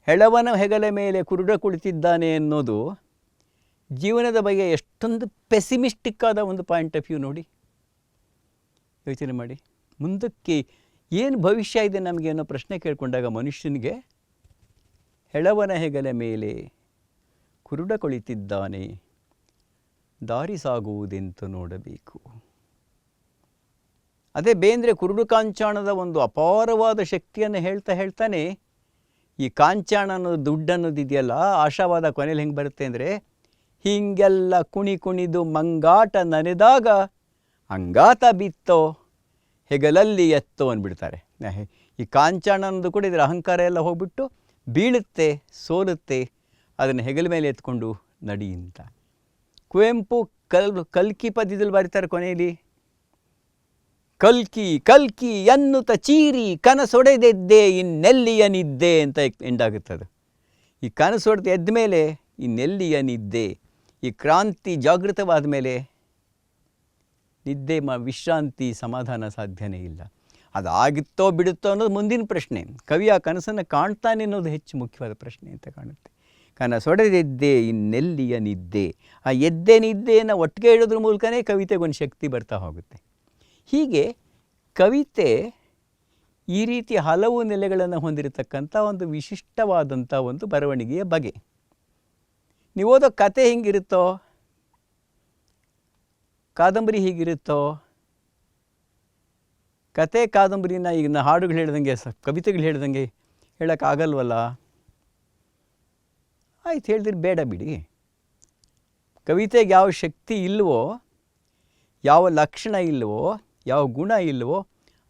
ಹೆಳವನ ಹೆಗಲ ಮೇಲೆ ಕುರುಡ ಕುಳಿತಿದ್ದಾನೆ ಅನ್ನೋದು ಜೀವನದ ಬಗ್ಗೆ ಎಷ್ಟೊಂದು ಪೆಸಿಮಿಸ್ಟಿಕ್ ಆದ ಒಂದು ಪಾಯಿಂಟ್ ಆಫ್ ವ್ಯೂ. ನೋಡಿ, ಯೋಚನೆ ಮಾಡಿ, ಮುಂದಕ್ಕೆ ಏನು ಭವಿಷ್ಯ ಇದೆ ನಮಗೆ ಅನ್ನೋ ಪ್ರಶ್ನೆ ಕೇಳಿಕೊಂಡಾಗ ಮನುಷ್ಯನಿಗೆ ಹೆಳವನ ಹೆಗಲ ಮೇಲೆ ಕುರುಡ ಕುಳಿತಿದ್ದಾನೆ, ದಾರಿ ಸಾಗುವುದೆಂತು ನೋಡಬೇಕು. ಅದೇ ಬೇಂದ್ರೆ ಕುರುಡು ಕಾಂಚಾಣದ ಒಂದು ಅಪಾರವಾದ ಶಕ್ತಿಯನ್ನು ಹೇಳ್ತಾನೆ, ಈ ಕಾಂಚಾಣ ಅನ್ನೋದು ದುಡ್ಡು ಅನ್ನೋದಿದೆಯಲ್ಲ, ಆಶಾವಾದ ಕೊನೆಯಲ್ಲಿ ಹೆಂಗೆ ಬರುತ್ತೆ ಅಂದರೆ, ಹೀಗೆಲ್ಲ ಕುಣಿದು ಮಂಗಾಟ ನನೆದಾಗ ಅಂಗಾತ ಬಿತ್ತೋ ಹೆಗಲಲ್ಲಿ ಎತ್ತೋ ಅಂದ್ಬಿಡ್ತಾರೆ. ಈ ಕಾಂಚಾಣ ಅನ್ನೋದು ಕೂಡ ಇದರ ಅಹಂಕಾರ ಎಲ್ಲ ಹೋಗ್ಬಿಟ್ಟು ಬೀಳುತ್ತೆ, ಸೋಲುತ್ತೆ, ಅದನ್ನು ಹೆಗಲ ಮೇಲೆ ಎತ್ಕೊಂಡು ನಡಿ ಅಂತ. ಕುವೆಂಪು ಕಲ್ಕಿ ಪದ್ಯದಲ್ಲಿ ಬರೀತಾರೆ ಕೊನೆಯಲ್ಲಿ, ಕಲ್ಕಿ ಕಲ್ಕಿ ಎನ್ನುತ್ತ ಚೀರಿ ಕನಸೊಡೆದೆದ್ದೆ ಇನ್ನೆಲ್ಲಿಯನಿದ್ದೆ ಅಂತ ಎಂಡಾಗುತ್ತದೆ. ಈ ಕನಸೊಡೆದು ಎದ್ದ ಮೇಲೆ ಇನ್ನೆಲ್ಲಿಯನಿದ್ದೆ. ಈ ಕ್ರಾಂತಿ ಜಾಗೃತವಾದ ಮೇಲೆ ನಿದ್ದೆ ವಿಶ್ರಾಂತಿ ಸಮಾಧಾನ ಸಾಧ್ಯನೇ ಇಲ್ಲ. ಅದಾಗುತ್ತೋ ಬಿಡುತ್ತೋ ಅನ್ನೋದು ಮುಂದಿನ ಪ್ರಶ್ನೆ. ಕವಿ ಆ ಕನಸನ್ನು ಕಾಣ್ತಾನೆ ಅನ್ನೋದು ಹೆಚ್ಚು ಮುಖ್ಯವಾದ ಪ್ರಶ್ನೆ ಅಂತ ಕಾಣುತ್ತೆ. ಕನಸೊಡೆದೆದ್ದೆ ಇನ್ನೆಲ್ಲಿಯ ನಿದ್ದೆ. ಆ ಎದ್ದೆ ನಿದ್ದೆಯನ್ನು ಒಟ್ಟಿಗೆ ಇಡೋದ್ರ ಮೂಲಕನೇ ಕವಿತೆಗೊಂದು ಶಕ್ತಿ ಬರ್ತಾ ಹೋಗುತ್ತೆ. ಹೀಗೆ ಕವಿತೆ ಈ ರೀತಿ ಹಲವು ನೆಲೆಗಳನ್ನು ಹೊಂದಿರತಕ್ಕಂಥ ಒಂದು ವಿಶಿಷ್ಟವಾದಂಥ ಒಂದು ಬರವಣಿಗೆಯ ಬಗೆ. ನೀವು ಓದೋ ಕತೆ ಹಿಂಗಿರುತ್ತೋ, ಕಾದಂಬರಿ ಹೀಗಿರುತ್ತೋ. ಕತೆ ಕಾದಂಬರಿನ ಈಗ ಹಾಡುಗಳು ಹೇಳ್ದಂಗೆ, ಕವಿತೆಗಳು ಹೇಳ್ದಂಗೆ ಹೇಳೋಕ್ಕಾಗಲ್ವಲ್ಲ. ಆಯ್ತು, ಹೇಳಿದ್ರೆ ಬೇಡ ಬಿಡಿ. ಕವಿತೆಗೆ ಯಾವ ಶಕ್ತಿ ಇಲ್ವೋ, ಯಾವ ಲಕ್ಷಣ ಇಲ್ವೋ, ಯಾವ ಗುಣ ಇಲ್ವೋ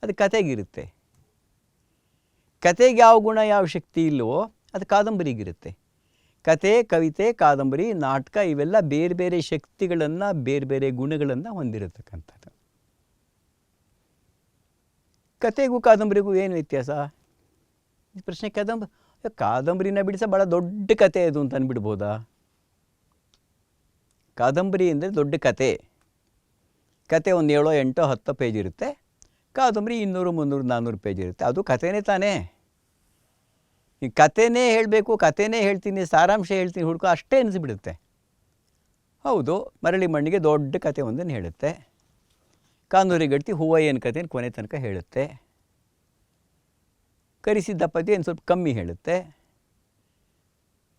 ಅದು ಕತೆಗಿರುತ್ತೆ. ಕತೆಗೆ ಯಾವ ಗುಣ ಯಾವ ಶಕ್ತಿ ಇಲ್ವೋ ಅದು ಕಾದಂಬರಿಗಿರುತ್ತೆ. ಕತೆ, ಕವಿತೆ, ಕಾದಂಬರಿ, ನಾಟಕ ಇವೆಲ್ಲ ಬೇರೆ ಬೇರೆ ಶಕ್ತಿಗಳನ್ನು, ಬೇರೆ ಬೇರೆ ಗುಣಗಳನ್ನು ಹೊಂದಿರತಕ್ಕಂಥದ್ದು. ಕತೆಗೂ ಕಾದಂಬರಿಗೂ ಏನು ವ್ಯತ್ಯಾಸ? ಈ ಪ್ರಶ್ನೆ ಕಾದಂಬರಿನ ಬಿಡಿಸ ಭಾಳ ದೊಡ್ಡ ಕತೆ ಅದು ಅಂತ ಅಂದ್ಬಿಡ್ಬೋದಾ? ಕಾದಂಬರಿ ಅಂದರೆ ದೊಡ್ಡ ಕತೆ. ಕತೆ ಒಂದು 7, 8, 10 ಪೇಜ್ ಇರುತ್ತೆ. ಕಾದಂಬರಿ 200, 300, 400 ಪೇಜ್ ಇರುತ್ತೆ. ಅದು ಕತೆನೇ ತಾನೇ. ಈ ಕತೆನೇ ಹೇಳಬೇಕು, ಕತೆನೇ ಹೇಳ್ತೀನಿ, ಸಾರಾಂಶ ಹೇಳ್ತೀನಿ ಹುಡುಕೋ ಅಷ್ಟೇ ಅನಿಸ್ಬಿಡುತ್ತೆ. ಹೌದು, ಮರಳಿ ಮಣ್ಣಿಗೆ ದೊಡ್ಡ ಕತೆ ಒಂದನ್ನು ಹೇಳುತ್ತೆ. ಕಾಂದೂರಿ ಗಟ್ಟಿ ಹೂವಯ್ಯನ ಕಥೆಯನ್ನು ಕೊನೆ ತನಕ ಹೇಳುತ್ತೆ. ಕರಿಸಿದ್ದ ಪದ್ಯ ಏನು ಸ್ವಲ್ಪ ಕಮ್ಮಿ ಹೇಳುತ್ತೆ.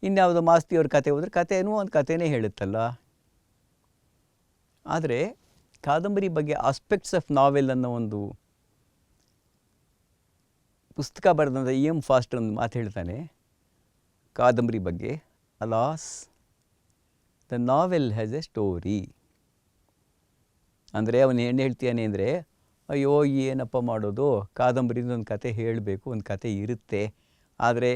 ಇನ್ಯಾವುದೋ ಮಾಸ್ತಿಯವ್ರ ಕತೆ ಹೋದರೆ ಕಥೆನೂ ಒಂದು ಕಥೆನೇ ಹೇಳುತ್ತಲ್ಲ. ಆದರೆ ಕಾದಂಬರಿ ಬಗ್ಗೆ ಆಸ್ಪೆಕ್ಟ್ಸ್ ಆಫ್ ನಾವೆಲ್ ಅನ್ನೋ ಒಂದು ಪುಸ್ತಕ ಬರೆದಂಥ E. M. ಫಾಸ್ಟರ್ ಒಂದು ಮಾತು ಹೇಳ್ತಾನೆ ಕಾದಂಬರಿ ಬಗ್ಗೆ. Alas the novel has A story. ಅಂದರೆ ಅವನು ಏನು ಹೇಳ್ತೀಯಾನೆ ಅಂದರೆ, ಅಯ್ಯೋ ಏನಪ್ಪ ಮಾಡೋದು, ಕಾದಂಬರಿಯಿಂದ ಒಂದು ಕತೆ ಹೇಳಬೇಕು, ಒಂದು ಕತೆ ಇರುತ್ತೆ. ಆದರೆ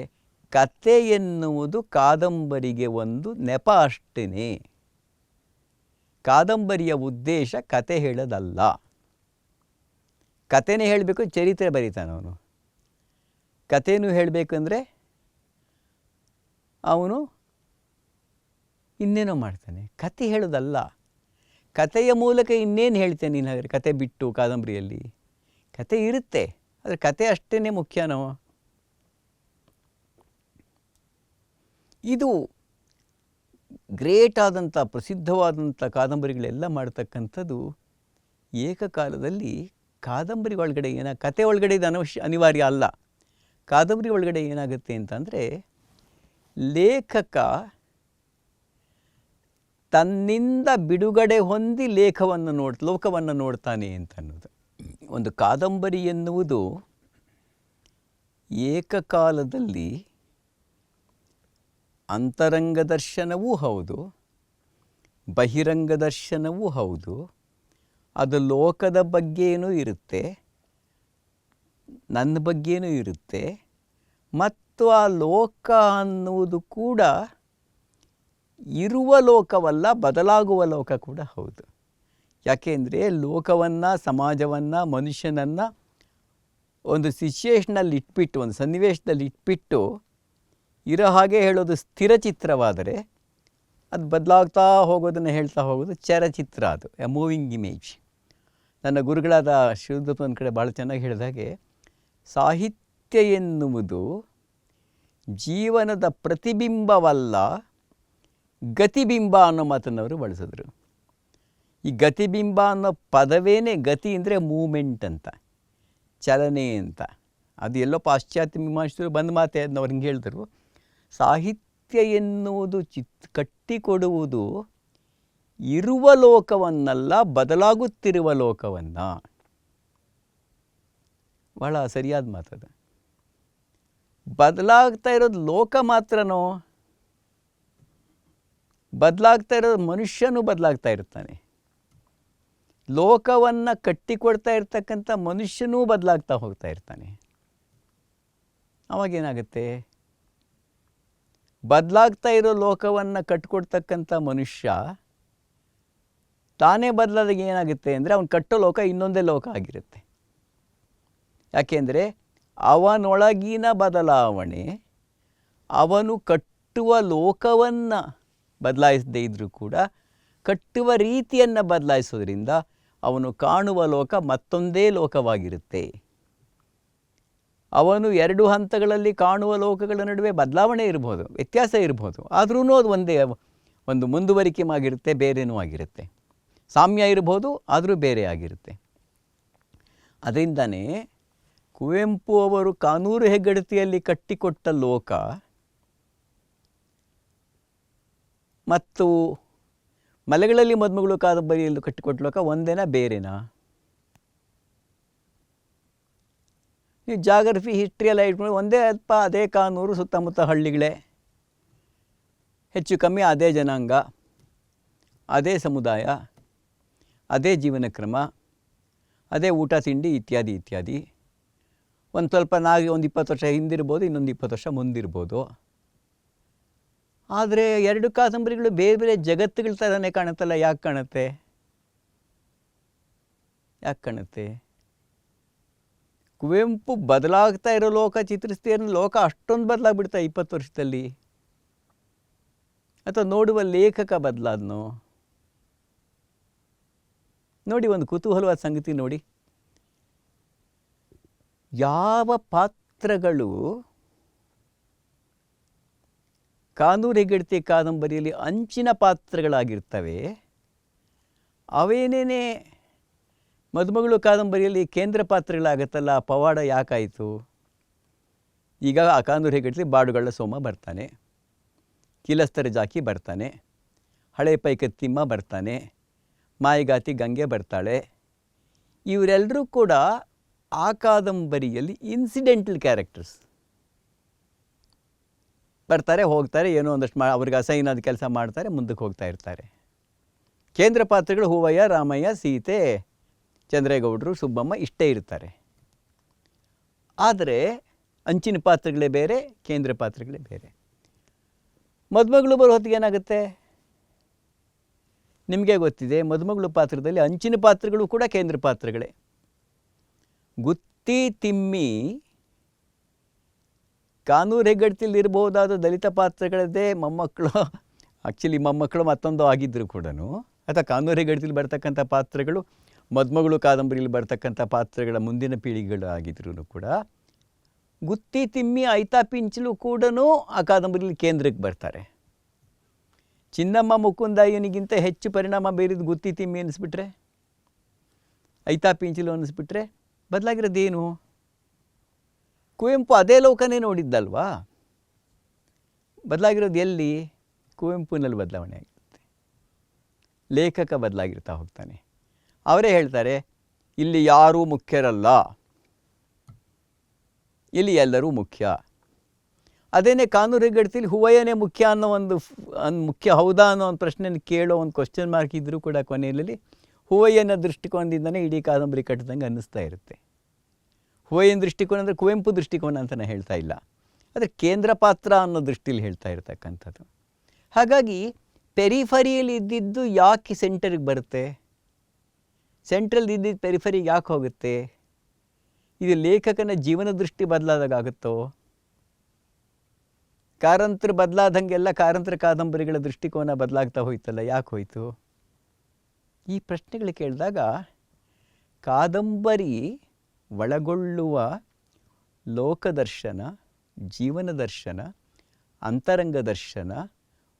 ಕತೆ ಎನ್ನುವುದು ಕಾದಂಬರಿಗೆ ಒಂದು ನೆಪ ಅಷ್ಟೇ. ಕಾದಂಬರಿಯ ಉದ್ದೇಶ ಕತೆ ಹೇಳೋದಲ್ಲ. ಕತೆನೇ ಹೇಳಬೇಕು, ಚರಿತ್ರೆ ಬರೀತಾನೆ ಅವನು. ಕತೆನೂ ಹೇಳಬೇಕಂದ್ರೆ ಅವನು ಇನ್ನೇನೋ ಮಾಡ್ತಾನೆ. ಕತೆ ಹೇಳೋದಲ್ಲ. ಕತೆಯ ಮೂಲಕ ಇನ್ನೇನು ಹೇಳ್ತೇನೆ ನೀನು? ಹಾಗಾದರೆ ಕತೆ ಬಿಟ್ಟು ಕಾದಂಬರಿಯಲ್ಲಿ ಕತೆ ಇರುತ್ತೆ, ಆದರೆ ಕತೆ ಅಷ್ಟೇ ಮುಖ್ಯನೋ? ಇದು ಗ್ರೇಟ್ ಆದಂಥ ಪ್ರಸಿದ್ಧವಾದಂಥ ಕಾದಂಬರಿಗಳೆಲ್ಲ ಮಾಡ್ತಕ್ಕಂಥದ್ದು ಏಕಕಾಲದಲ್ಲಿ ಕಾದಂಬರಿ ಒಳಗಡೆ ಕತೆ ಒಳಗಡೆ ಇದು ಅನಿವಾರ್ಯ ಅಲ್ಲ. ಕಾದಂಬರಿ ಒಳಗಡೆ ಏನಾಗುತ್ತೆ ಅಂತಂದರೆ ಲೇಖಕ ತನ್ನಿಂದ ಬಿಡುಗಡೆ ಹೊಂದಿ ಲೋಕವನ್ನು ನೋಡ್ತಾನೆ ಅಂತ ಅನ್ನೋದು. ಒಂದು ಕಾದಂಬರಿ ಎನ್ನುವುದು ಏಕಕಾಲದಲ್ಲಿ ಅಂತರಂಗ ದರ್ಶನವೂ ಹೌದು, ಬಹಿರಂಗ ದರ್ಶನವೂ ಹೌದು. ಅದು ಲೋಕದ ಬಗ್ಗೆಯೂ ಇರುತ್ತೆ, ನನ್ನ ಬಗ್ಗೆಯೂ ಇರುತ್ತೆ, ಮತ್ತು ಆ ಲೋಕ ಅನ್ನುವುದು ಕೂಡ ಇರುವ ಲೋಕವಲ್ಲ, ಬದಲಾಗುವ ಲೋಕ ಕೂಡ ಹೌದು. ಯಾಕೆಂದರೆ ಲೋಕವನ್ನು, ಸಮಾಜವನ್ನು, ಮನುಷ್ಯನನ್ನು ಒಂದು ಸಿಚುಯೇಷನಲ್ಲಿ ಇಟ್ಬಿಟ್ಟು, ಒಂದು ಸನ್ನಿವೇಶದಲ್ಲಿ ಇಟ್ಬಿಟ್ಟು ಇರೋ ಹಾಗೆ ಹೇಳೋದು ಸ್ಥಿರ ಚಿತ್ರವಾದರೆ ಅದು ಬದಲಾಗ್ತಾ ಹೋಗೋದನ್ನು ಹೇಳ್ತಾ ಹೋಗೋದು ಚಲಚಿತ್ರ, ಅದು ಎ ಮೂವಿಂಗ್ ಇಮೇಜ್. ನನ್ನ ಗುರುಗಳಾದ ಶಿವದತ್ತ ಒಂದು ಕಡೆ ಭಾಳ ಚೆನ್ನಾಗಿ ಹೇಳಿದಾಗೆ, ಸಾಹಿತ್ಯ ಎನ್ನುವುದು ಜೀವನದ ಪ್ರತಿಬಿಂಬವಲ್ಲ, ಗತಿಬಿಂಬ ಅನ್ನೋ ಮಾತನ್ನು ಅವರು ಬಳಸಿದ್ರು. ಈ ಗತಿಬಿಂಬ ಅನ್ನೋ ಪದವೇನೆ, ಗತಿ ಅಂದರೆ ಮೂಮೆಂಟ್ ಅಂತ, ಚಲನೆ ಅಂತ. ಅದು ಎಲ್ಲೋ ಪಾಶ್ಚಾತ್ಯ ಮೀಮಾಂಸರು ಬಂದ ಮಾತೆ ಅದನ್ನ ಅವ್ರು ಹಿಂಗೆ ಹೇಳಿದ್ರು. ಸಾಹಿತ್ಯ ಎನ್ನುವುದು ಕಟ್ಟಿಕೊಡುವುದು ಇರುವ ಲೋಕವನ್ನಲ್ಲ, ಬದಲಾಗುತ್ತಿರುವ ಲೋಕವನ್ನು. ಭಾಳ ಸರಿಯಾದ ಮಾತದು. ಬದಲಾಗ್ತಾ ಇರೋದು ಲೋಕ ಮಾತ್ರನೋ? ಬದಲಾಗ್ತಾ ಇರೋದು ಮನುಷ್ಯನೂ ಬದಲಾಗ್ತಾ ಇರ್ತಾನೆ. ಲೋಕವನ್ನು ಕಟ್ಟಿಕೊಡ್ತಾ ಇರ್ತಕ್ಕಂಥ ಮನುಷ್ಯನೂ ಬದಲಾಗ್ತಾ ಹೋಗ್ತಾ ಇರ್ತಾನೆ. ಅವಾಗೇನಾಗುತ್ತೆ? ಬದಲಾಗ್ತಾ ಇರೋ ಲೋಕವನ್ನು ಕಟ್ಟಿಕೊಡ್ತಕ್ಕಂಥ ಮನುಷ್ಯ ತಾನೇ ಬದಲಾದಾಗ ಏನಾಗುತ್ತೆ ಅಂದರೆ ಅವನು ಕಟ್ಟೋ ಲೋಕ ಇನ್ನೊಂದೇ ಲೋಕ ಆಗಿರುತ್ತೆ. ಯಾಕೆಂದರೆ ಅವನೊಳಗಿನ ಬದಲಾವಣೆ ಅವನು ಕಟ್ಟುವ ಲೋಕವನ್ನು ಬದಲಾಯಿಸದೇ ಇದ್ದರೂ ಕೂಡ ಕಟ್ಟುವ ರೀತಿಯನ್ನು ಬದಲಾಯಿಸೋದ್ರಿಂದ ಅವನು ಕಾಣುವ ಲೋಕ ಮತ್ತೊಂದೇ ಲೋಕವಾಗಿರುತ್ತೆ. ಅವನು 2 ಹಂತಗಳಲ್ಲಿ ಕಾಣುವ ಲೋಕಗಳ ನಡುವೆ ಬದಲಾವಣೆ ಇರ್ಬೋದು, ವ್ಯತ್ಯಾಸ ಇರ್ಬೋದು, ಆದ್ರೂ ಅದು ಒಂದೇ, ಒಂದು ಮುಂದುವರಿಕೆ ಆಗಿರುತ್ತೆ, ಬೇರೆನೂ ಆಗಿರುತ್ತೆ. ಸಾಮ್ಯ ಇರ್ಬೋದು, ಆದರೂ ಬೇರೆ ಆಗಿರುತ್ತೆ. ಅದರಿಂದನೇ ಕುವೆಂಪು ಅವರು ಕಾನೂರು ಹೆಗ್ಗಡತಿಯಲ್ಲಿ ಕಟ್ಟಿಕೊಟ್ಟ ಲೋಕ ಮತ್ತು ಮಲೆಗಳಲ್ಲಿ ಮದುಮಗಳು ಕಾದಂಬರಿಯಲ್ಲಿ ಕಟ್ಟಿಕೊಟ್ಟ ಲೋಕ ಒಂದೇನಾ, ಬೇರೆನಾ? ನೀವು ಜಾಗ್ರಫಿ, ಹಿಸ್ಟ್ರಿ ಎಲ್ಲ ಇಟ್ಕೊಂಡು ಒಂದೇ ಅದೇ ಕಾನೂರು, ಸುತ್ತಮುತ್ತ ಹಳ್ಳಿಗಳೇ, ಹೆಚ್ಚು ಕಮ್ಮಿ ಅದೇ ಜನಾಂಗ, ಅದೇ ಸಮುದಾಯ, ಅದೇ ಜೀವನ ಕ್ರಮ, ಅದೇ ಊಟ ತಿಂಡಿ ಇತ್ಯಾದಿ ಇತ್ಯಾದಿ. ಒಂದು ಸ್ವಲ್ಪ ಒಂದು 20 ವರ್ಷ ಹಿಂದಿರ್ಬೋದು, ಇನ್ನೊಂದು 20 ವರ್ಷ ಮುಂದಿರ್ಬೋದು. ಆದರೆ 2 ಕಾದಂಬರಿಗಳು ಬೇರೆ ಬೇರೆ ಜಗತ್ತುಗಳ ಥರನೇ ಕಾಣುತ್ತಲ್ಲ. ಯಾಕೆ ಕಾಣುತ್ತೆ? ಕುವೆಂಪು ಬದಲಾಗ್ತಾ ಇರೋ ಲೋಕ ಚಿತ್ರಿಸ್ತೀರ, ಲೋಕ ಅಷ್ಟೊಂದು ಬದಲಾಗ್ಬಿಡ್ತಾ 20 ವರ್ಷದಲ್ಲಿ? ಅಥವಾ ನೋಡುವ ಲೇಖಕ ಬದಲಾದ್ನೋ? ನೋಡಿ, ಒಂದು ಕುತೂಹಲವಾದ ಸಂಗತಿ ನೋಡಿ. ಯಾವ ಪಾತ್ರಗಳು ಕಾನೂರು ಹೆಗ್ಗಡತಿ ಕಾದಂಬರಿಯಲ್ಲಿ ಅಂಚಿನ ಪಾತ್ರಗಳಾಗಿರ್ತವೆ, ಅವೇನೇನೇ ಮದುಮಗಳು ಕಾದಂಬರಿಯಲ್ಲಿ ಕೇಂದ್ರ ಪಾತ್ರಗಳಾಗತ್ತಲ್ಲ. ಪವಾಡ ಯಾಕಾಯಿತು? ಈಗ ಆ ಕಾನೂರು ಹೆಗ್ಗಡತಿ ಬಾಡುಗಳ ಸೋಮ ಬರ್ತಾನೆ, ಕಿಲಸ್ತರ ಜಾಕಿ ಬರ್ತಾನೆ, ಹಳೆ ಪೈಕತ್ತಿಮ್ಮ ಬರ್ತಾನೆ, ಮಾಯಿಗಾತಿ ಗಂಗೆ ಬರ್ತಾಳೆ. ಇವರೆಲ್ಲರೂ ಕೂಡ ಆ ಕಾದಂಬರಿಯಲ್ಲಿ ಇನ್ಸಿಡೆಂಟಲ್ ಕ್ಯಾರೆಕ್ಟರ್ಸ್. ಬರ್ತಾರೆ, ಹೋಗ್ತಾರೆ, ಏನೋ ಒಂದಷ್ಟು ಅವ್ರಿಗೆ ಅಸೈನ್ ಆದ ಕೆಲಸ ಮಾಡ್ತಾರೆ, ಮುಂದಕ್ಕೆ ಹೋಗ್ತಾ ಇರ್ತಾರೆ. ಕೇಂದ್ರ ಪಾತ್ರಗಳು ಹೂವಯ್ಯ, ರಾಮಯ್ಯ, ಸೀತೆ, ಚಂದ್ರೇಗೌಡರು, ಸುಬ್ಬಮ್ಮ ಇಷ್ಟೇ ಇರ್ತಾರೆ. ಆದರೆ ಅಂಚಿನ ಪಾತ್ರಗಳೇ ಬೇರೆ, ಕೇಂದ್ರ ಪಾತ್ರಗಳೇ ಬೇರೆ. ಮದುಮಗಳು ಬರೋ ಹೊತ್ತಿಗೆ ಏನಾಗುತ್ತೆ ನಿಮಗೆ ಗೊತ್ತಿದೆ. ಮದುಮಗಳು ಪಾತ್ರದಲ್ಲಿ ಅಂಚಿನ ಪಾತ್ರಗಳು ಕೂಡ ಕೇಂದ್ರ ಪಾತ್ರಗಳೇ. ಗುತ್ತಿ ತಿಮ್ಮಿ ಕಾನೂರು ಹೆಗ್ಗಡತಿಯಲ್ಲಿ ಇರಬಹುದಾದ ದಲಿತ ಪಾತ್ರಗಳದ್ದೇ ಮೊಮ್ಮಕ್ಕಳು, ಆ್ಯಕ್ಚುಲಿ ಮೊಮ್ಮಕ್ಕಳು ಮತ್ತೊಂದು ಆಗಿದ್ದರು ಕೂಡ, ಅಥವಾ ಕಾನೂರು ಹೆಗ್ಗಡತಿಯಲ್ಲಿ ಬರ್ತಕ್ಕಂಥ ಪಾತ್ರಗಳು ಮದುಮಗಳು ಕಾದಂಬರಿಯಲ್ಲಿ ಬರ್ತಕ್ಕಂಥ ಪಾತ್ರಗಳ ಮುಂದಿನ ಪೀಳಿಗೆಗಳು ಆಗಿದ್ರು ಕೂಡ ಗುತ್ತಿ ತಿಮ್ಮಿ ಐತಾ ಪಿಂಚಲು ಕೂಡ ಆ ಕಾದಂಬರಿಯಲ್ಲಿ ಕೇಂದ್ರಕ್ಕೆ ಬರ್ತಾರೆ. ಚಿನ್ನಮ್ಮ ಮುಕುಂದ ಇವನಿಗಿಂತ ಹೆಚ್ಚು ಪರಿಣಾಮ ಬೀರಿದ ಗುತ್ತಿ ತಿಮ್ಮಿ ಅನ್ನಿಸ್ಬಿಟ್ರೆ, ಐತಾ ಪಿಂಚಲು ಅನ್ನಿಸ್ಬಿಟ್ರೆ ಬದಲಾಗಿರೋದೇನು? ಕುವೆಂಪು ಅದೇ ಲೋಕನೇ ನೋಡಿದ್ದಲ್ವಾ? ಬದಲಾಗಿರೋದು ಎಲ್ಲಿ? ಕುವೆಂಪುನಲ್ಲಿ ಬದಲಾವಣೆ ಆಗಿರುತ್ತೆ. ಲೇಖಕ ಬದಲಾಗಿರ್ತಾ ಹೋಗ್ತಾನೆ. ಅವರೇ ಹೇಳ್ತಾರೆ, ಇಲ್ಲಿ ಯಾರೂ ಮುಖ್ಯರಲ್ಲ, ಇಲ್ಲಿ ಎಲ್ಲರೂ ಮುಖ್ಯ. ಅದೇನೇ ಕಾನೂರು ಹೆಗ್ಗಡ್ತಿಲಿ ಹೂವಯ್ಯನೇ ಮುಖ್ಯ ಅನ್ನೋ ಒಂದು ಮುಖ್ಯ ಹೌದಾ ಅನ್ನೋ ಒಂದು ಪ್ರಶ್ನೆಯನ್ನು ಕೇಳೋ ಒಂದು ಕ್ವಶನ್ ಮಾರ್ಕ್ ಇದ್ದರೂ ಕೂಡ ಕೊನೆಯಲ್ಲಿ ಹೂವಯ್ಯನ ದೃಷ್ಟಿಕೋನದಿಂದನೇ ಇಡೀ ಕಾದಂಬರಿ ಕಟ್ಟಿದಂಗೆ ಅನ್ನಿಸ್ತಾ ಇರುತ್ತೆ. ಹೂವಯ್ಯನ ದೃಷ್ಟಿಕೋನ ಅಂದರೆ ಕುವೆಂಪು ದೃಷ್ಟಿಕೋನ ಅಂತ ನಾನು ಹೇಳ್ತಾ ಇಲ್ಲ, ಆದರೆ ಕೇಂದ್ರ ಪಾತ್ರ ಅನ್ನೋ ದೃಷ್ಟಿಲಿ ಹೇಳ್ತಾ ಇರ್ತಕ್ಕಂಥದ್ದು. ಹಾಗಾಗಿ ಪೆರಿಫರಿಯಲ್ಲಿ ಇದ್ದಿದ್ದು ಯಾಕೆ ಸೆಂಟರ್ಗೆ ಬರುತ್ತೆ? ಸೆಂಟ್ರಲ್ಲಿ ಇದ್ದಿದ್ದು ಪೆರಿಫರಿಗೆ ಯಾಕೆ ಹೋಗುತ್ತೆ? ಇದು ಲೇಖಕನ ಜೀವನ ದೃಷ್ಟಿ ಬದಲಾದಾಗುತ್ತೋ? ಕಾರಂತರ ಬದಲಾದಂಗೆಲ್ಲ ಕಾರಂತರ ಕಾದಂಬರಿಗಳ ದೃಷ್ಟಿಕೋನ ಬದಲಾಗ್ತಾ ಹೋಯ್ತಲ್ಲ, ಯಾಕೆ ಹೋಯಿತು? ಈ ಪ್ರಶ್ನೆಗಳು ಕೇಳಿದಾಗ ಕಾದಂಬರಿ ಒಳಗೊಳ್ಳುವ ಲೋಕದರ್ಶನ, ಜೀವನ ದರ್ಶನ, ಅಂತರಂಗ ದರ್ಶನ,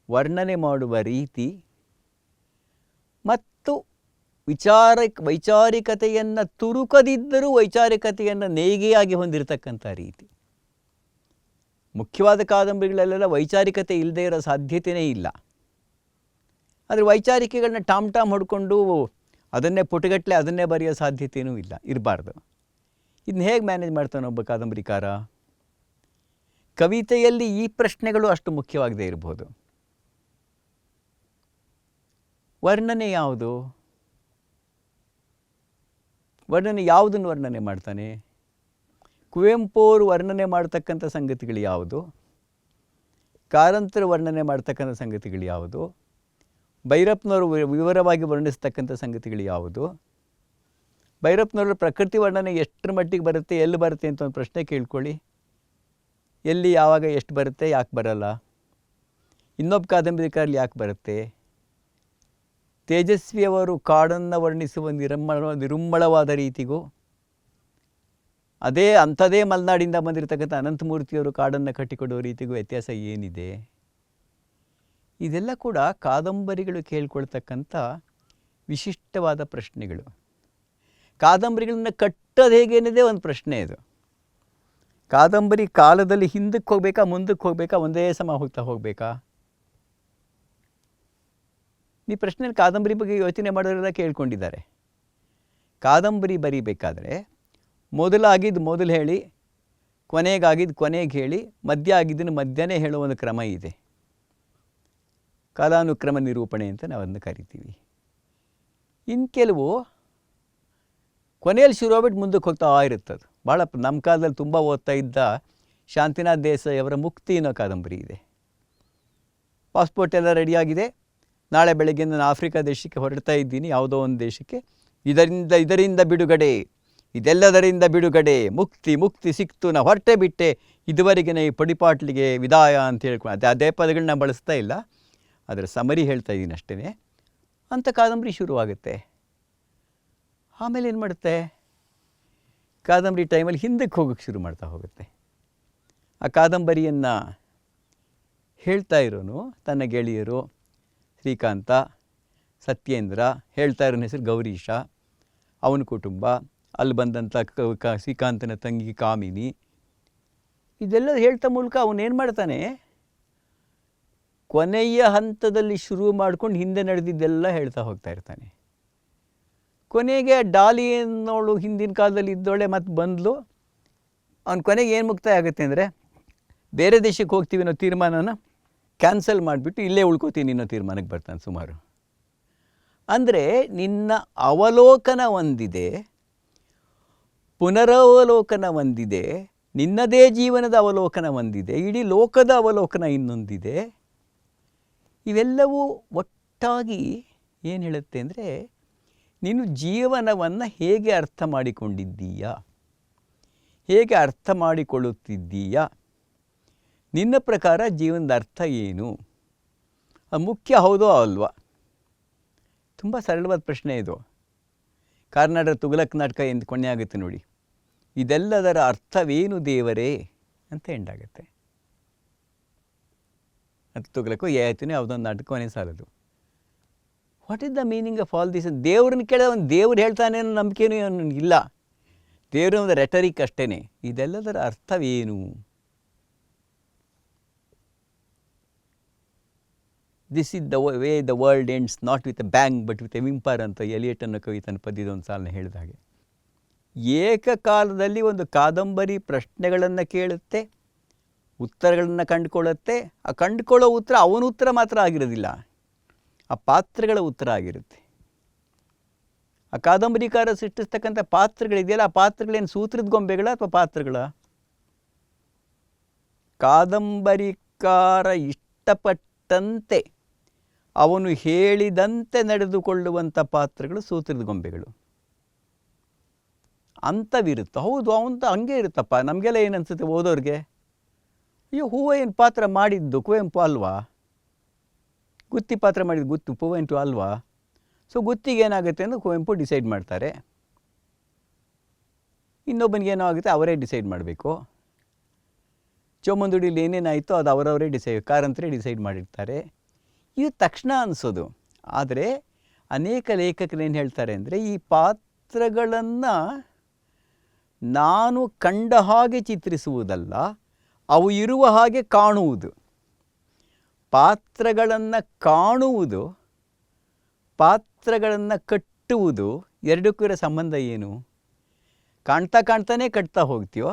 ವರ್ಣನೆ ಮಾಡುವ ರೀತಿ ಮತ್ತು ವೈಚಾರಿಕತೆಯನ್ನು ತುರುಕದಿದ್ದರೂ ವೈಚಾರಿಕತೆಯನ್ನು ನೇಯ್ಗೆಯಾಗಿ ಹೊಂದಿರತಕ್ಕಂಥ ರೀತಿ. ಮುಖ್ಯವಾದ ಕಾದಂಬರಿಗಳಲ್ಲೆಲ್ಲ ವೈಚಾರಿಕತೆ ಇಲ್ಲದೆ ಇರೋ ಸಾಧ್ಯತೆಯೇ ಇಲ್ಲ. ಆದರೆ ವೈಚಾರಿಕೆಗಳನ್ನ ಟಾಮ್ ಹೊಡ್ಕೊಂಡು ಅದನ್ನೇ ಪುಟಗಟ್ಟಲೆ ಅದನ್ನೇ ಬರೆಯೋ ಸಾಧ್ಯತೆಯೂ ಇಲ್ಲ, ಇರಬಾರ್ದು. ಇದನ್ನ ಹೇಗೆ ಮ್ಯಾನೇಜ್ ಮಾಡ್ತಾನೆ ಒಬ್ಬ ಕಾದಂಬರಿಕಾರ? ಕವಿತೆಯಲ್ಲಿ ಈ ಪ್ರಶ್ನೆಗಳು ಅಷ್ಟು ಮುಖ್ಯವಾಗದೇ ಇರ್ಬೋದು. ವರ್ಣನೆ ಯಾವುದು? ವರ್ಣನೆ ಯಾವುದನ್ನು ವರ್ಣನೆ ಮಾಡ್ತಾನೆ? ಕುವೆಂಪು ಅವರು ವರ್ಣನೆ ಮಾಡ್ತಕ್ಕಂಥ ಸಂಗತಿಗಳು ಯಾವುದು? ಕಾರಂತರ ವರ್ಣನೆ ಮಾಡ್ತಕ್ಕಂಥ ಸಂಗತಿಗಳು ಯಾವುದು? ಭೈರಪ್ಪನವರು ವಿವರವಾಗಿ ವರ್ಣಿಸ್ತಕ್ಕಂಥ ಸಂಗತಿಗಳು ಯಾವುದು? ಭೈರಪ್ಪನವರ ಪ್ರಕೃತಿ ವರ್ಣನೆ ಎಷ್ಟರ ಮಟ್ಟಿಗೆ ಬರುತ್ತೆ, ಎಲ್ಲಿ ಬರುತ್ತೆ ಅಂತ ಒಂದು ಪ್ರಶ್ನೆ ಕೇಳ್ಕೊಳ್ಳಿ. ಎಲ್ಲಿ, ಯಾವಾಗ, ಎಷ್ಟು ಬರುತ್ತೆ, ಯಾಕೆ ಬರಲ್ಲ? ಇನ್ನೊಬ್ಬ ಕಾದಂಬರಿಕಾರಲ್ಲಿ ಯಾಕೆ ಬರುತ್ತೆ? ತೇಜಸ್ವಿಯವರು ಕಾಡನ್ನು ವರ್ಣಿಸುವ ನಿರುಮ್ಮಳವಾದ ರೀತಿಗೂ ಅಂಥದೇ ಮಲೆನಾಡಿಂದ ಬಂದಿರತಕ್ಕಂಥ ಅನಂತಮೂರ್ತಿಯವರು ಕಾಡನ್ನು ಕಟ್ಟಿಕೊಡೋ ರೀತಿಗೂ ವ್ಯತ್ಯಾಸ ಏನಿದೆ? ಇದೆಲ್ಲ ಕೂಡ ಕಾದಂಬರಿಗಳು ಕೇಳ್ಕೊಳ್ತಕ್ಕಂಥ ವಿಶಿಷ್ಟವಾದ ಪ್ರಶ್ನೆಗಳು. ಕಾದಂಬರಿಗಳನ್ನ ಕಟ್ಟೋದು ಹೇಗೇನಿದೆ ಒಂದು ಪ್ರಶ್ನೆ ಇದು. ಕಾದಂಬರಿ ಕಾಲದಲ್ಲಿ ಹಿಂದಕ್ಕೆ ಹೋಗ್ಬೇಕಾ, ಮುಂದಕ್ಕೆ ಹೋಗ್ಬೇಕಾ, ಒಂದೇ ಸಮ ಹೋಗ್ಬೇಕಾ? ಈ ಪ್ರಶ್ನೆ ಕಾದಂಬರಿ ಬಗ್ಗೆ ಯೋಚನೆ ಮಾಡೋರೆಲ್ಲ ಕೇಳ್ಕೊಂಡಿದ್ದಾರೆ. ಕಾದಂಬರಿ ಬರೀಬೇಕಾದ್ರೆ ಮೊದಲಾಗಿದ್ದು ಮೊದಲು ಹೇಳಿ, ಕೊನೆಗಾಗಿದ್ದು ಕೊನೆಗೆ ಹೇಳಿ, ಮಧ್ಯ ಆಗಿದ್ದನ್ನು ಮಧ್ಯನೇ ಹೇಳೋ ಒಂದು ಕ್ರಮ ಇದೆ. ಕಾಲಾನುಕ್ರಮ ನಿರೂಪಣೆ ಅಂತ ನಾವು ಅದನ್ನು ಕರಿತೀವಿ. ಇನ್ನು ಕೆಲವು ಕೊನೆಯಲ್ಲಿ ಶುರುವಾಗ್ಬಿಟ್ಟು ಮುಂದಕ್ಕೆ ಹೋಗ್ತಾ ಇರುತ್ತದು. ಭಾಳ ನಮ್ಮ ಕಾಲದಲ್ಲಿ ತುಂಬ ಓದ್ತಾ ಇದ್ದ ಶಾಂತಿನಾಥ್ ದೇಸಾಯಿ ಅವರ ಮುಕ್ತಿ ಅನ್ನೋ ಕಾದಂಬರಿ ಇದೆ. ಪಾಸ್ಪೋರ್ಟ್ ಎಲ್ಲ ರೆಡಿಯಾಗಿದೆ, ನಾಳೆ ಬೆಳಗ್ಗೆ ನಾನು ಆಫ್ರಿಕಾ ದೇಶಕ್ಕೆ ಹೊರಡ್ತಾ ಇದ್ದೀನಿ, ಯಾವುದೋ ಒಂದು ದೇಶಕ್ಕೆ. ಇದರಿಂದ ಬಿಡುಗಡೆ, ಇದೆಲ್ಲದರಿಂದ ಬಿಡುಗಡೆ, ಮುಕ್ತಿ ಸಿಕ್ತು, ನಾ ಹೊರಟೆ ಬಿಟ್ಟೆ, ಇದುವರೆಗೆ ಈ ಪಡಿಪಾಟ್ಲಿಗೆ ವಿದಾಯ ಅಂತ ಹೇಳ್ಕೊಂಡು ಅದೇ ಪದಗಳನ್ನ ಬಳಸ್ತಾ ಇಲ್ಲ, ಅದರ ಸಮರಿ ಹೇಳ್ತಾ ಇದ್ದೀನಿ ಅಷ್ಟೇ ಅಂತ ಕಾದಂಬರಿ ಶುರುವಾಗುತ್ತೆ. ಆಮೇಲೆ ಏನು ಮಾಡುತ್ತೆ? ಕಾದಂಬರಿ ಟೈಮಲ್ಲಿ ಹಿಂದಕ್ಕೆ ಹೋಗೋಕ್ಕೆ ಶುರು ಮಾಡ್ತಾ ಹೋಗುತ್ತೆ. ಆ ಕಾದಂಬರಿಯನ್ನು ಹೇಳ್ತಾ ಇರೋನು ತನ್ನ ಗೆಳೆಯರು ಶ್ರೀಕಾಂತ, ಸತ್ಯೇಂದ್ರ, ಹೇಳ್ತಾ ಇರೋನ ಹೆಸರು ಗೌರೀಶ, ಅವನ ಕುಟುಂಬ, ಅಲ್ಲಿ ಬಂದಂಥ ಶ್ರೀಕಾಂತನ ತಂಗಿ ಕಾಮಿನಿ, ಇದೆಲ್ಲ ಹೇಳ್ತಾ ಮೂಲಕ ಅವನೇನು ಮಾಡ್ತಾನೆ, ಕೊನೆಯ ಹಂತದಲ್ಲಿ ಶುರು ಮಾಡ್ಕೊಂಡು ಹಿಂದೆ ನಡೆದಿದ್ದೆಲ್ಲ ಹೇಳ್ತಾ ಹೋಗ್ತಾ ಇರ್ತಾನೆ. ಕೊನೆಗೆ ಡಾಲಿ ಅನ್ನೋಳು ಹಿಂದಿನ ಕಾಲದಲ್ಲಿ ಇದ್ದೋಳೆ ಮತ್ತು ಬಂದಳು. ಅವನ ಕೊನೆಗೆ ಏನು ಮುಕ್ತಾಯ ಆಗುತ್ತೆ ಅಂದರೆ, ಬೇರೆ ದೇಶಕ್ಕೆ ಹೋಗ್ತೀವಿ ಅನ್ನೋ ತೀರ್ಮಾನನ ಕ್ಯಾನ್ಸಲ್ ಮಾಡಿಬಿಟ್ಟು ಇಲ್ಲೇ ಉಳ್ಕೋತೀನಿ ಅನ್ನೋ ತೀರ್ಮಾನಕ್ಕೆ ಬರ್ತಾನೆ ಸುಮಾರು. ಅಂದರೆ ನಿನ್ನ ಅವಲೋಕನ ಒಂದಿದೆ, ಪುನರವಲೋಕನ ಒಂದಿದೆ, ನಿನ್ನದೇ ಜೀವನದ ಅವಲೋಕನ ಒಂದಿದೆ, ಇಡೀ ಲೋಕದ ಅವಲೋಕನ ಇನ್ನೊಂದಿದೆ. ಇವೆಲ್ಲವೂ ಒಟ್ಟಾಗಿ ಏನು ಹೇಳುತ್ತೆ ಅಂದರೆ, ನೀನು ಜೀವನವನ್ನು ಹೇಗೆ ಅರ್ಥ ಮಾಡಿಕೊಂಡಿದ್ದೀಯಾ, ಹೇಗೆ ಅರ್ಥ ಮಾಡಿಕೊಳ್ಳುತ್ತಿದ್ದೀಯಾ, ನಿನ್ನ ಪ್ರಕಾರ ಜೀವನದ ಅರ್ಥ ಏನು, ಅದು ಮುಖ್ಯ ಹೌದೋ ಅಲ್ವಾ? ತುಂಬ ಸರಳವಾದ ಪ್ರಶ್ನೆ ಇದು. ಕಾರ್ನಾಡರ ತುಘಲಕ್ ನಾಟಕ ಎಂದು ಕೊನೆ ಆಗುತ್ತೆ ನೋಡಿ. ಇದೆಲ್ಲದರ ಅರ್ಥವೇನು ದೇವರೇ ಅಂತ ಎಂಡಾಗುತ್ತೆ. ಅದು ತುಗಲಕ್ಕೂ ಆಯ್ತು ಯಾವುದೊಂದು ನಾಟಕವೇ ಸಾಲದು. What is the meaning of all this? ದೇವ್ರನ್ನ ಕೇಳಿದ ಒಂದು ದೇವ್ರು ಹೇಳ್ತಾನೆ ಅನ್ನೋ ನಂಬಿಕೆನೂ ಇಲ್ಲ. ದೇವರು ಒಂದು ರೆಟರಿಕ್ ಅಷ್ಟೇ. ಇದೆಲ್ಲದರ ಅರ್ಥವೇನು? This is the way the world ends not with a bang but with a whimper ಅಂತ ಎಲಿಯಟ್ ಅನ್ನೋ ಕವಿತನ ಪದ್ಯದ ಒಂದು ಸಾಲನ್ನ ಹೇಳಿದ ಹಾಗೆ, ಏಕಕಾಲದಲ್ಲಿ ಒಂದು ಕಾದಂಬರಿ ಪ್ರಶ್ನೆಗಳನ್ನು ಕೇಳುತ್ತೆ, ಉತ್ತರಗಳನ್ನು ಕಂಡುಕೊಳ್ಳುತ್ತೆ. ಆ ಕಂಡುಕೊಳ್ಳೋ ಉತ್ತರ ಅವನ ಉತ್ತರ ಮಾತ್ರ ಆಗಿರೋದಿಲ್ಲ, ಆ ಪಾತ್ರಗಳ ಉತ್ತರ ಆಗಿರುತ್ತೆ. ಆ ಕಾದಂಬರಿಕಾರ ಸೃಷ್ಟಿಸ್ತಕ್ಕಂಥ ಪಾತ್ರಗಳಿದೆಯಲ್ಲ, ಆ ಪಾತ್ರಗಳೇನು ಸೂತ್ರದ ಗೊಂಬೆಗಳ ಅಥವಾ ಪಾತ್ರಗಳ? ಕಾದಂಬರಿಕಾರ ಇಷ್ಟಪಟ್ಟಂತೆ ಅವನು ಹೇಳಿದಂತೆ ನಡೆದುಕೊಳ್ಳುವಂಥ ಪಾತ್ರಗಳು ಸೂತ್ರದ ಗೊಂಬೆಗಳು ಅಂಥವಿರುತ್ತೆ. ಹೌದು, ಅವಂತ ಹಂಗೆ ಇರುತ್ತಪ್ಪ. ನಮಗೆಲ್ಲ ಏನು ಅನಿಸುತ್ತೆ ಓದೋರಿಗೆ, ಅಯ್ಯೋ ಹೂವು ಏನು ಪಾತ್ರ ಮಾಡಿದ್ದು ಕುವೆಂಪು ಅಲ್ವಾ, ಗುತ್ತಿ ಪಾತ್ರ ಮಾಡಿದ್ದು ಕುವೆಂಪು ಅಲ್ವಾ, ಸೊ ಗುತ್ತಿಗೆ ಏನಾಗುತ್ತೆ ಅನ್ನೋ ಕುವೆಂಪು ಡಿಸೈಡ್ ಮಾಡ್ತಾರೆ. ಇನ್ನೊಬ್ಬನಿಗೇನೋ ಆಗುತ್ತೆ ಅವರೇ ಡಿಸೈಡ್ ಮಾಡಬೇಕು. ಚೋಮಂದುಡಿಲಿ ಏನೇನಾಯಿತೋ ಅದು ಅವರವರೇ ಕಾರಂತರೇ ಡಿಸೈಡ್ ಮಾಡಿರ್ತಾರೆ. ಇದು ತಕ್ಷಣ ಅನಿಸೋದು. ಆದರೆ ಅನೇಕ ಲೇಖಕರು ಏನು ಹೇಳ್ತಾರೆ ಅಂದರೆ, ಈ ಪಾತ್ರಗಳನ್ನು ನಾನು ಕಂಡ ಹಾಗೆ ಚಿತ್ರಿಸುವುದಲ್ಲ, ಅವು ಇರುವ ಹಾಗೆ ಕಾಣುವುದು. ಪಾತ್ರಗಳನ್ನು ಕಾಣುವುದು, ಪಾತ್ರಗಳನ್ನು ಕಟ್ಟುವುದು, ಎರಡಕ್ಕೂ ಇರೋ ಸಂಬಂಧ ಏನು? ಕಾಣ್ತಾ ಕಾಣ್ತಾನೇ ಕಟ್ತಾ ಹೋಗ್ತೀಯೋ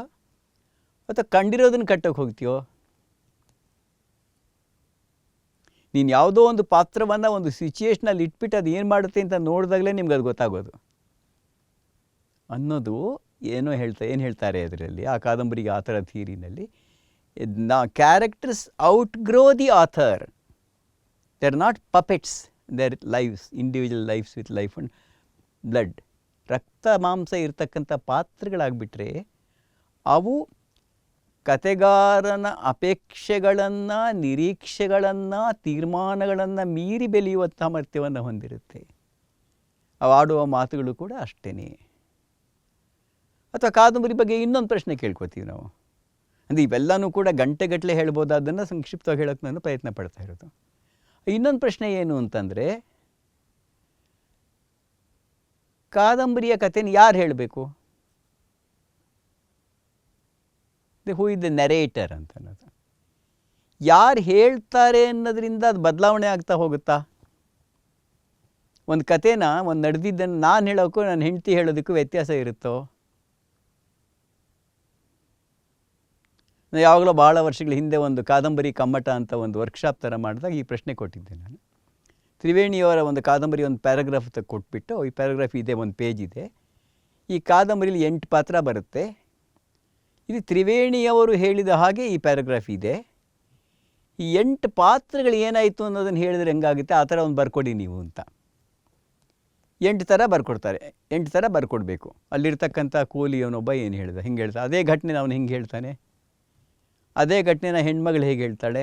ಅಥವಾ ಕಂಡಿರೋದನ್ನು ಕಟ್ಟೋಕೆ ಹೋಗ್ತೀಯೋ? ನೀನು ಯಾವುದೋ ಒಂದು ಪಾತ್ರವನ್ನು ಒಂದು ಸಿಚುಯೇಷನಲ್ಲಿ ಇಟ್ಬಿಟ್ಟು ಅದು ಏನು ಮಾಡುತ್ತೆ ಅಂತ ನೋಡಿದಾಗಲೇ ನಿಮ್ಗೆ ಅದು ಗೊತ್ತಾಗೋದು ಅನ್ನೋದು ಏನು ಹೇಳ್ತಾರೆ ಅದರಲ್ಲಿ, ಆ ಕಾದಂಬರಿಗೆ ಆ ಥರ ಥಿಯರಿನಲ್ಲಿ. Characters outgrow the author. They are not puppets, their lives, individual lifes with life and blood. ರಕ್ತ ಮಾಂಸ ಇರ್ತಕ್ಕಂಥ ಪಾತ್ರಗಳಾಗ್ಬಿಟ್ರೆ ಅವು ಕತೆಗಾರನ ಅಪೇಕ್ಷೆಗಳನ್ನು, ನಿರೀಕ್ಷೆಗಳನ್ನು, ತೀರ್ಮಾನಗಳನ್ನು ಮೀರಿ ಬೆಳೆಯುವ ಸಾಮರ್ಥ್ಯವನ್ನು ಹೊಂದಿರುತ್ತೆ. ಅವು ಆಡುವ ಮಾತುಗಳು ಕೂಡ ಅಷ್ಟೇ. ಅಥವಾ ಕಾದಂಬರಿ ಬಗ್ಗೆ ಇನ್ನೊಂದು ಪ್ರಶ್ನೆ ಕೇಳ್ಕೊತೀವಿ ನಾವು. ಅಂದರೆ ಇವೆಲ್ಲನೂ ಕೂಡ ಗಂಟೆಗಟ್ಟಲೆ ಹೇಳ್ಬೋದಾದನ್ನು ಸಂಕ್ಷಿಪ್ತವಾಗಿ ಹೇಳೋಕ್ಕೆ ನಾನು ಪ್ರಯತ್ನ ಪಡ್ತಾ ಇರೋದು. ಇನ್ನೊಂದು ಪ್ರಶ್ನೆ ಏನು ಅಂತಂದರೆ, ಕಾದಂಬರಿಯ ಕಥೆನ ಯಾರು ಹೇಳಬೇಕು? ಹೂ ಇಸ್ ದ ನರೇಟರ್ ಅಂತ ಅನ್ನೋದು. ಯಾರು ಹೇಳ್ತಾರೆ ಅನ್ನೋದ್ರಿಂದ ಅದು ಬದಲಾವಣೆ ಆಗ್ತಾ ಹೋಗುತ್ತಾ? ಒಂದು ಕಥೆನ ಒಂದು ನಡೆದಿದ್ದನ್ನು ನಾನು ಹೇಳೋಕ್ಕೂ ನನ್ನ ಹೆಂಡತಿ ಹೇಳೋದಕ್ಕೂ ವ್ಯತ್ಯಾಸ ಇರುತ್ತೋ? ಯಾವಾಗಲೂ ಭಾಳ ವರ್ಷಗಳ ಹಿಂದೆ ಒಂದು ಕಾದಂಬರಿ ಕಮ್ಮಟ ಅಂತ ಒಂದು ವರ್ಕ್ಶಾಪ್ ಥರ ಮಾಡಿದಾಗ ಈ ಪ್ರಶ್ನೆ ಕೊಟ್ಟಿದ್ದೆ ನಾನು. ತ್ರಿವೇಣಿಯವರ ಒಂದು ಕಾದಂಬರಿ ಒಂದು ಪ್ಯಾರಾಗ್ರಾಫ್ ಕೊಟ್ಬಿಟ್ಟು, ಈ ಪ್ಯಾರಾಗ್ರಾಫ್ ಇದೆ, ಒಂದು ಪೇಜ್ ಇದೆ, ಈ ಕಾದಂಬರಿಲಿ 8 ಪಾತ್ರ ಬರುತ್ತೆ, ಇದು ತ್ರಿವೇಣಿಯವರು ಹೇಳಿದ ಹಾಗೆ ಈ ಪ್ಯಾರಾಗ್ರಾಫ್ ಇದೆ, ಈ 8 ಪಾತ್ರಗಳು ಏನಾಯಿತು ಅನ್ನೋದನ್ನು ಹೇಳಿದ್ರೆ ಹೆಂಗಾಗುತ್ತೆ, ಆ ಥರ ಒಂದು ಬರ್ಕೊಡಿ ನೀವು ಅಂತ. 8 ಥರ ಬರ್ಕೊಡ್ತಾರೆ, 8 ಥರ ಬರ್ಕೊಡ್ಬೇಕು. ಅಲ್ಲಿರ್ತಕ್ಕಂಥ ಕೂಲಿಯವನೊಬ್ಬ ಏನು ಹೇಳ್ದ, ಹಿಂಗೆ ಹೇಳ್ತಾ, ಅದೇ ಘಟನೆ ಅವನು ಹಿಂಗೆ ಹೇಳ್ತಾನೆ, ಅದೇ ಘಟನೆನ ಹೆಣ್ಮಗಳು ಹೇಗೆ ಹೇಳ್ತಾಳೆ,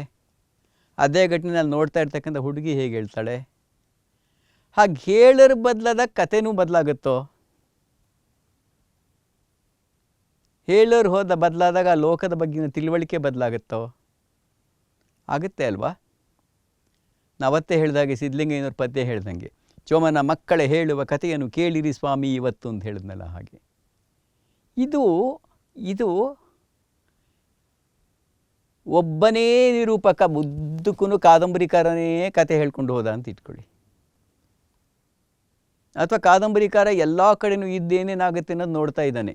ಅದೇ ಘಟನೆನಲ್ಲಿ ನೋಡ್ತಾ ಇರ್ತಕ್ಕಂಥ ಹುಡುಗಿ ಹೇಗೆ ಹೇಳ್ತಾಳೆ. ಹಾಗೆ ಹೇಳೋರು ಬದಲಾದ ಕಥೆನೂ ಬದಲಾಗುತ್ತೋ? ಹೇಳೋರು ಬದಲಾದಾಗ ಲೋಕದ ಬಗ್ಗಿನ ತಿಳುವಳಿಕೆ ಬದಲಾಗುತ್ತೋ? ಆಗುತ್ತೆ ಅಲ್ವಾ? ನಾವತ್ತೇ ಹೇಳಿದಾಗೆ ಸಿದ್ಧಲಿಂಗಯ್ಯನವ್ರ ಪದ್ಯ ಹೇಳ್ದಂಗೆ, ಚೋಮನ ಮಕ್ಕಳೇ ಹೇಳುವ ಕಥೆಯನ್ನು ಕೇಳಿರಿ ಸ್ವಾಮಿ ಇವತ್ತು ಅಂತ ಹೇಳಿದ್ನಲ್ಲ ಹಾಗೆ. ಇದು ಒಬ್ಬನೇ ನಿರೂಪಕ, ಮುದ್ದಕ್ಕೂ ಕಾದಂಬರಿಕಾರನೇ ಕತೆ ಹೇಳ್ಕೊಂಡು ಹೋದ ಅಂತ ಇಟ್ಕೊಳ್ಳಿ. ಅಥವಾ ಕಾದಂಬರಿಕಾರ ಎಲ್ಲ ಕಡೆನೂ ಇದ್ದೇನೇನಾಗುತ್ತೆ ಅನ್ನೋದು ನೋಡ್ತಾ ಇದ್ದಾನೆ.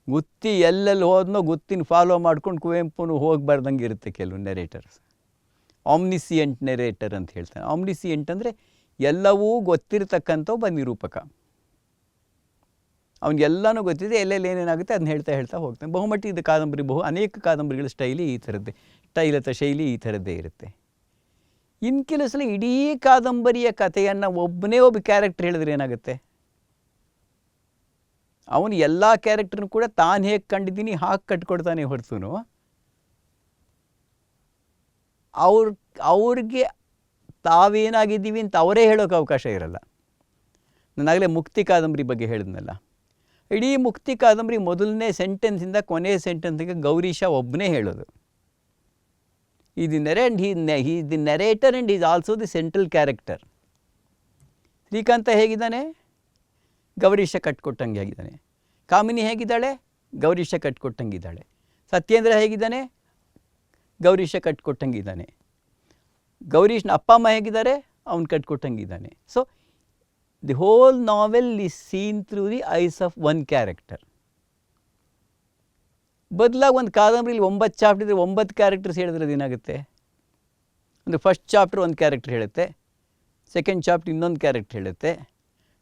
ಗುತ್ತಿ ಎಲ್ಲೆಲ್ಲಿ ಹೋದ್ನೋ ಗುತ್ತಿನ ಫಾಲೋ ಮಾಡ್ಕೊಂಡು ಕುವೆಂಪುನು ಹೋಗ್ಬಾರ್ದಂಗೆ ಇರುತ್ತೆ ಕೆಲವು ನೆರೇಟರ್ಸ್. ಆಮ್ನಿಸಿಯೆಂಟ್ ನೆರೇಟರ್ ಅಂತ ಹೇಳ್ತಾನೆ. ಆಮ್ನಿಸಿಯೆಂಟ್ ಅಂದರೆ ಎಲ್ಲವೂ ಗೊತ್ತಿರತಕ್ಕಂಥ ಒಬ್ಬ ನಿರೂಪಕ. ಅವ್ನಿಗೆಲ್ಲನೂ ಗೊತ್ತಿದೆ, ಎಲ್ಲೆಲ್ಲಿ ಏನೇನಾಗುತ್ತೆ ಅದನ್ನ ಹೇಳ್ತಾ ಹೋಗ್ತಾನೆ. ಬಹುಮಟ್ಟಿ ಇದು ಕಾದಂಬರಿ, ಅನೇಕ ಕಾದಂಬರಿಗಳ ಸ್ಟೈಲಿ ಈ ಥರದ್ದೇ, ಸ್ಟೈಲ್ ಅಥವಾ ಶೈಲಿ ಈ ಥರದ್ದೇ ಇರುತ್ತೆ. ಇನ್ನು ಕೆಲವು ಸಲ ಇಡೀ ಕಾದಂಬರಿಯ ಕಥೆಯನ್ನು ಒಬ್ಬ ಕ್ಯಾರೆಕ್ಟರ್ ಹೇಳಿದ್ರೆ ಏನಾಗುತ್ತೆ, ಅವನು ಎಲ್ಲ ಕ್ಯಾರೆಕ್ಟರ್ನು ಕೂಡ ತಾನು ಹೇಗೆ ಕಂಡಿದ್ದೀನಿ ಹಾಗೆ ಕಟ್ಕೊಡ್ತಾನೆ ಹೊರತು ಅವ್ರಿಗೆ ತಾವೇನಾಗಿದ್ದೀವಿ ಅಂತ ಅವರೇ ಹೇಳೋಕೆ ಅವಕಾಶ ಇರಲ್ಲ. ನಾನಾಗಲೇ ಮುಕ್ತಿ ಕಾದಂಬರಿ ಬಗ್ಗೆ ಹೇಳಿದ್ನಲ್ಲ, ಇಡೀ ಮುಕ್ತಿ ಕಾದಂಬರಿ ಮೊದಲನೇ ಸೆಂಟೆನ್ಸಿಂದ ಕೊನೆಯ ಸೆಂಟೆನ್ಸ್ಗೆ ಗೌರೀಶ ಒಬ್ಬನೇ ಹೇಳೋದು. ಈ the narrator and is also the central character. Srikanta ಹೇಗಿದ್ದಾನೆ? ಗೌರೀಶ ಕಟ್ಕೊಟ್ಟಂಗೆ ಆಗಿದ್ದಾನೆ. ಕಾಮಿನಿ ಹೇಗಿದ್ದಾಳೆ? ಗೌರೀಶ ಕಟ್ಕೊಟ್ಟಂಗಿದ್ದಾಳೆ. ಸತ್ಯೇಂದ್ರ ಹೇಗಿದ್ದಾನೆ? ಗೌರೀಶ ಕಟ್ಕೊಟ್ಟಂಗಿದ್ದಾನೆ. ಗೌರೀಶ್ನ ಅಪ್ಪ ಅಮ್ಮ ಹೇಗಿದ್ದಾರೆ? ಅವನು ಕಟ್ಕೊಟ್ಟಂಗಿದ್ದಾನೆ. So the whole novel is seen through the eyes of one character. ಬದಲಾಗಿ ಒಂದು ಕಾದಂಬರಿಲಿ 9 ಚಾಪ್ಟರ್ ಇದ್ದರೆ 9 ಕ್ಯಾರೆಕ್ಟರ್ಸ್ ಹೇಳಿದ್ರೆ ಅದೇನಾಗುತ್ತೆ? ಒಂದು ಫಸ್ಟ್ ಚಾಪ್ಟರ್ ಒಂದು ಕ್ಯಾರೆಕ್ಟರ್ ಹೇಳುತ್ತೆ, ಸೆಕೆಂಡ್ ಚಾಪ್ಟರ್ ಇನ್ನೊಂದು ಕ್ಯಾರೆಕ್ಟರ್ ಹೇಳುತ್ತೆ,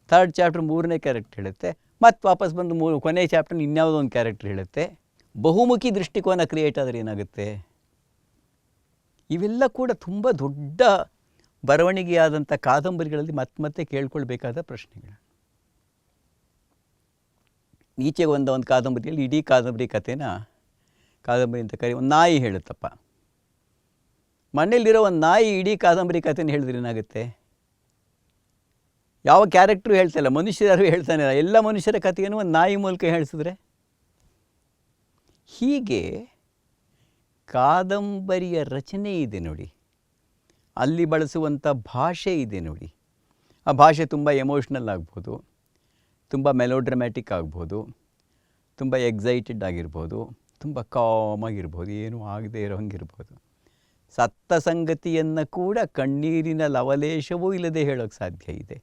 ಥರ್ಡ್ ಚಾಪ್ಟರ್ ಮೂರನೇ ಕ್ಯಾರೆಕ್ಟರ್ ಹೇಳುತ್ತೆ, ಮತ್ತು ವಾಪಸ್ ಬಂದು ಕೊನೆ ಚಾಪ್ಟರ್ ಇನ್ಯಾವುದೋ ಒಂದು ಕ್ಯಾರೆಕ್ಟರ್ ಹೇಳುತ್ತೆ. ಬಹುಮುಖಿ ದೃಷ್ಟಿಕೋನ ಕ್ರಿಯೇಟ್ ಆದರೆ ಏನಾಗುತ್ತೆ? ಇವೆಲ್ಲ ಕೂಡ ತುಂಬ ದೊಡ್ಡ ಬರವಣಿಗೆಯಾದಂಥ ಕಾದಂಬರಿಗಳಲ್ಲಿ ಮತ್ತೆ ಕೇಳ್ಕೊಳ್ಬೇಕಾದ ಪ್ರಶ್ನೆಗಳು. ಈಚೆಗೆ ಒಂದು ಕಾದಂಬರಿಯಲ್ಲಿ ಇಡೀ ಕಾದಂಬರಿ ಕಥೆನ ಕಾದಂಬರಿ ಅಂತ ಒಂದು ನಾಯಿ ಹೇಳುತ್ತಪ್ಪ. ಮನೇಲಿರೋ ಒಂದು ನಾಯಿ ಇಡೀ ಕಾದಂಬರಿ ಕಥೆನ ಹೇಳಿದ್ರೆ ಏನಾಗುತ್ತೆ? ಯಾವ ಕ್ಯಾರೆಕ್ಟ್ರು ಹೇಳ್ತಾಯಿಲ್ಲ, ಮನುಷ್ಯರು ಹೇಳ್ತಾನೆ ಇಲ್ಲ, ಎಲ್ಲ ಮನುಷ್ಯರ ಕಥೆಯನ್ನು ಒಂದು ನಾಯಿ ಮೂಲಕ ಹೇಳಿಸಿದ್ರೆ. ಹೀಗೆ ಕಾದಂಬರಿಯ ರಚನೆ ಇದೆ ನೋಡಿ, ಅಲ್ಲಿ ಬಳಸುವಂಥ ಭಾಷೆ ಇದೆ ನೋಡಿ. ಆ ಭಾಷೆ ತುಂಬ ಎಮೋಷ್ನಲ್ ಆಗ್ಬೋದು, ತುಂಬ ಮೆಲೋಡ್ರಮ್ಯಾಟಿಕ್ ಆಗ್ಬೋದು, ತುಂಬ ಎಕ್ಸೈಟೆಡ್ ಆಗಿರ್ಬೋದು, ತುಂಬ ಕಾಮಾಗಿರ್ಬೋದು, ಏನೂ ಆಗದೇ ಇರೋ ಹಂಗಿರ್ಬೋದು. ಸತ್ತ ಸಂಗತಿಯನ್ನು ಕೂಡ ಕಣ್ಣೀರಿನ ಲವಲೇಶವೂ ಇಲ್ಲದೆ ಹೇಳೋಕ್ಕೆ ಸಾಧ್ಯ ಇದೆ.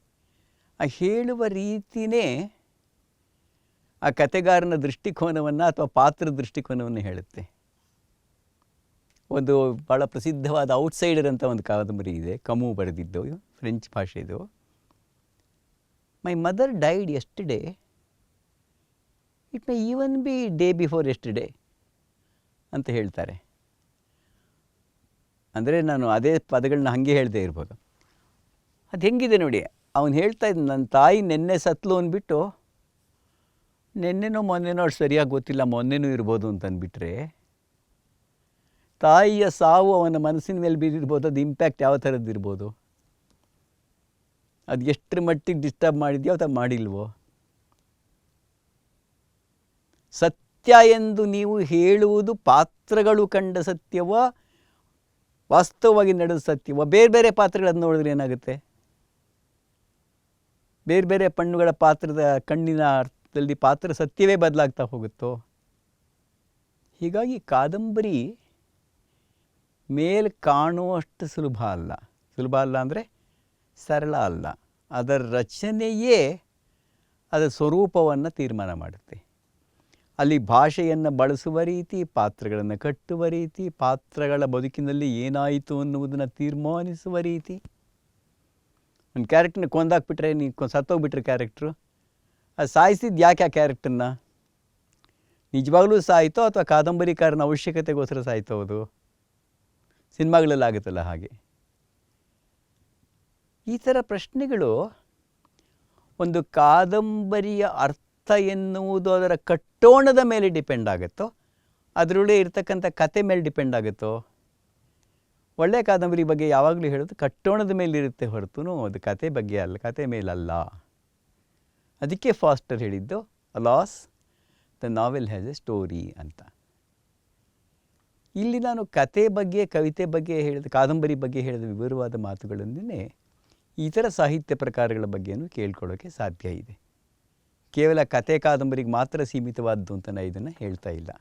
ಆ ಹೇಳುವ ರೀತಿಯೇ ಆ ಕತೆಗಾರನ ದೃಷ್ಟಿಕೋನವನ್ನು ಅಥವಾ ಪಾತ್ರ ದೃಷ್ಟಿಕೋನವನ್ನು ಹೇಳುತ್ತೆ. ಒಂದು ಭಾಳ ಪ್ರಸಿದ್ಧವಾದ ಔಟ್ಸೈಡರ್ ಅಂತ ಒಂದು ಕಾದಂಬರಿ ಇದೆ, ಕಮು ಬರೆದಿದ್ದು, ಫ್ರೆಂಚ್ ಭಾಷೆದು. My mother died yesterday, it may even be day before yesterday ಅಂತ ಹೇಳ್ತಾರೆ. ಅಂದರೆ ನಾನು ಅದೇ ಪದಗಳನ್ನ ಹಾಗೆ ಹೇಳ್ದೇ ಇರ್ಬೋದು. ಅದು ಹೆಂಗಿದೆ ನೋಡಿ, ಅವನು ಹೇಳ್ತಾ ಇದ್ದ, ನನ್ನ ತಾಯಿ ನೆನ್ನೆ ಸತ್ಲು ಅಂದ್ಬಿಟ್ಟು, ನೆನ್ನೆನೋ ಮೊನ್ನೆನೋ ಅಷ್ಟು ಸರಿಯಾಗಿ ಗೊತ್ತಿಲ್ಲ, ಮೊನ್ನೆನೂ ಇರ್ಬೋದು ಅಂತ ಅಂದ್ಬಿಟ್ರೆ, ತಾಯಿಯ ಸಾವು ಅವನ ಮನಸ್ಸಿನ ಮೇಲೆ ಬೀರಿರ್ಬೋದು. ಅದು ಇಂಪ್ಯಾಕ್ಟ್ ಯಾವ ಥರದ್ದು ಇರ್ಬೋದು? ಅದು ಎಷ್ಟರ ಮಟ್ಟಿಗೆ ಡಿಸ್ಟರ್ಬ್ ಮಾಡಿದೆಯೋ ಅಥವಾ ಮಾಡಿಲ್ವೋ? ಸತ್ಯ ಎಂದು ನೀವು ಹೇಳುವುದು ಪಾತ್ರಗಳು ಕಂಡ ಸತ್ಯವೋ ವಾಸ್ತವವಾಗಿ ನಡೆದ ಸತ್ಯವೋ? ಬೇರೆ ಬೇರೆ ಪಾತ್ರಗಳನ್ನು ನೋಡಿದ್ರೆ ಏನಾಗುತ್ತೆ? ಬೇರೆ ಬೇರೆ ಪಣ್ಣುಗಳ ಪಾತ್ರದ ಕಣ್ಣಿನ ಅರ್ಥದಲ್ಲಿ ಪಾತ್ರ ಸತ್ಯವೇ ಬದಲಾಗ್ತಾ ಹೋಗುತ್ತೋ? ಹೀಗಾಗಿ ಕಾದಂಬರಿ ಮೇಲೆ ಕಾಣುವಷ್ಟು ಸುಲಭ ಅಲ್ಲ. ಸುಲಭ ಅಲ್ಲ ಅಂದರೆ ಸರಳ ಅಲ್ಲ. ಅದರ ರಚನೆಯೇ ಅದರ ಸ್ವರೂಪವನ್ನು ತೀರ್ಮಾನ ಮಾಡುತ್ತೆ. ಅಲ್ಲಿ ಭಾಷೆಯನ್ನು ಬಳಸುವ ರೀತಿ, ಪಾತ್ರಗಳನ್ನು ಕಟ್ಟುವ ರೀತಿ, ಪಾತ್ರಗಳ ಬದುಕಿನಲ್ಲಿ ಏನಾಯಿತು ಅನ್ನುವುದನ್ನು ತೀರ್ಮಾನಿಸುವ ರೀತಿ. ಒಂದು ಕ್ಯಾರೆಕ್ಟ್ರನ್ನ ಕೊಂದಾಕ್ಬಿಟ್ರೆ, ನೀವು ಸತ್ತೋಗ್ಬಿಟ್ರೆ ಕ್ಯಾರೆಕ್ಟ್ರು, ಅದು ಸಾಯಿಸಿದ್ದು ಯಾಕೆ ಆ ಕ್ಯಾರೆಕ್ಟರ್ನ? ನಿಜವಾಗ್ಲೂ ಸಾಯಿತೋ ಅಥವಾ ಕಾದಂಬರಿಕಾರನ ಅವಶ್ಯಕತೆಗೋಸ್ಕರ ಸಾಯ್ತೋ? ಅದು ಸಿನಿಮಾಗಳಲ್ಲಿ ಆಗುತ್ತಲ್ಲ ಹಾಗೆ. ಈ ಥರ ಪ್ರಶ್ನೆಗಳು ಒಂದು ಕಾದಂಬರಿಯ ಅರ್ಥ ಎನ್ನುವುದು ಅದರ ಕಟ್ಟೋಣದ ಮೇಲೆ ಡಿಪೆಂಡ್ ಆಗುತ್ತೋ, ಅದರೊಳಗೆ ಇರ್ತಕ್ಕಂಥ ಕತೆ ಮೇಲೆ ಡಿಪೆಂಡ್ ಆಗುತ್ತೋ? ಒಳ್ಳೆಯ ಕಾದಂಬರಿ ಬಗ್ಗೆ ಯಾವಾಗಲೂ ಹೇಳೋದು ಕಟ್ಟೋಣದ ಮೇಲಿರುತ್ತೆ ಹೊರತು ಅದು ಕತೆ ಬಗ್ಗೆ ಅಲ್ಲ, ಕತೆ ಮೇಲಲ್ಲ. ಅದಕ್ಕೆ ಫಾಸ್ಟರ್ ಹೇಳಿದ್ದು alas the novel has A story ಅಂತ. ಇಲ್ಲಿ ನಾನು ಕತೆ ಬಗ್ಗೆ, ಕವಿತೆ ಬಗ್ಗೆ ಹೇಳಿದ, ಕಾದಂಬರಿ ಬಗ್ಗೆ ಹೇಳಿದ ವಿವರವಾದ ಮಾತುಗಳನ್ನೇ ಇತರ ಸಾಹಿತ್ಯ ಪ್ರಕಾರಗಳ ಬಗ್ಗೆಯೂ ಕೇಳ್ಕೊಳ್ಳೋಕ್ಕೆ ಸಾಧ್ಯ ಇದೆ. ಕೇವಲ ಕತೆ ಕಾದಂಬರಿಗೆ ಮಾತ್ರ ಸೀಮಿತವಾದ್ದು ಅಂತ ನಾನು ಇದನ್ನು ಹೇಳ್ತಾ ಇಲ್ಲ.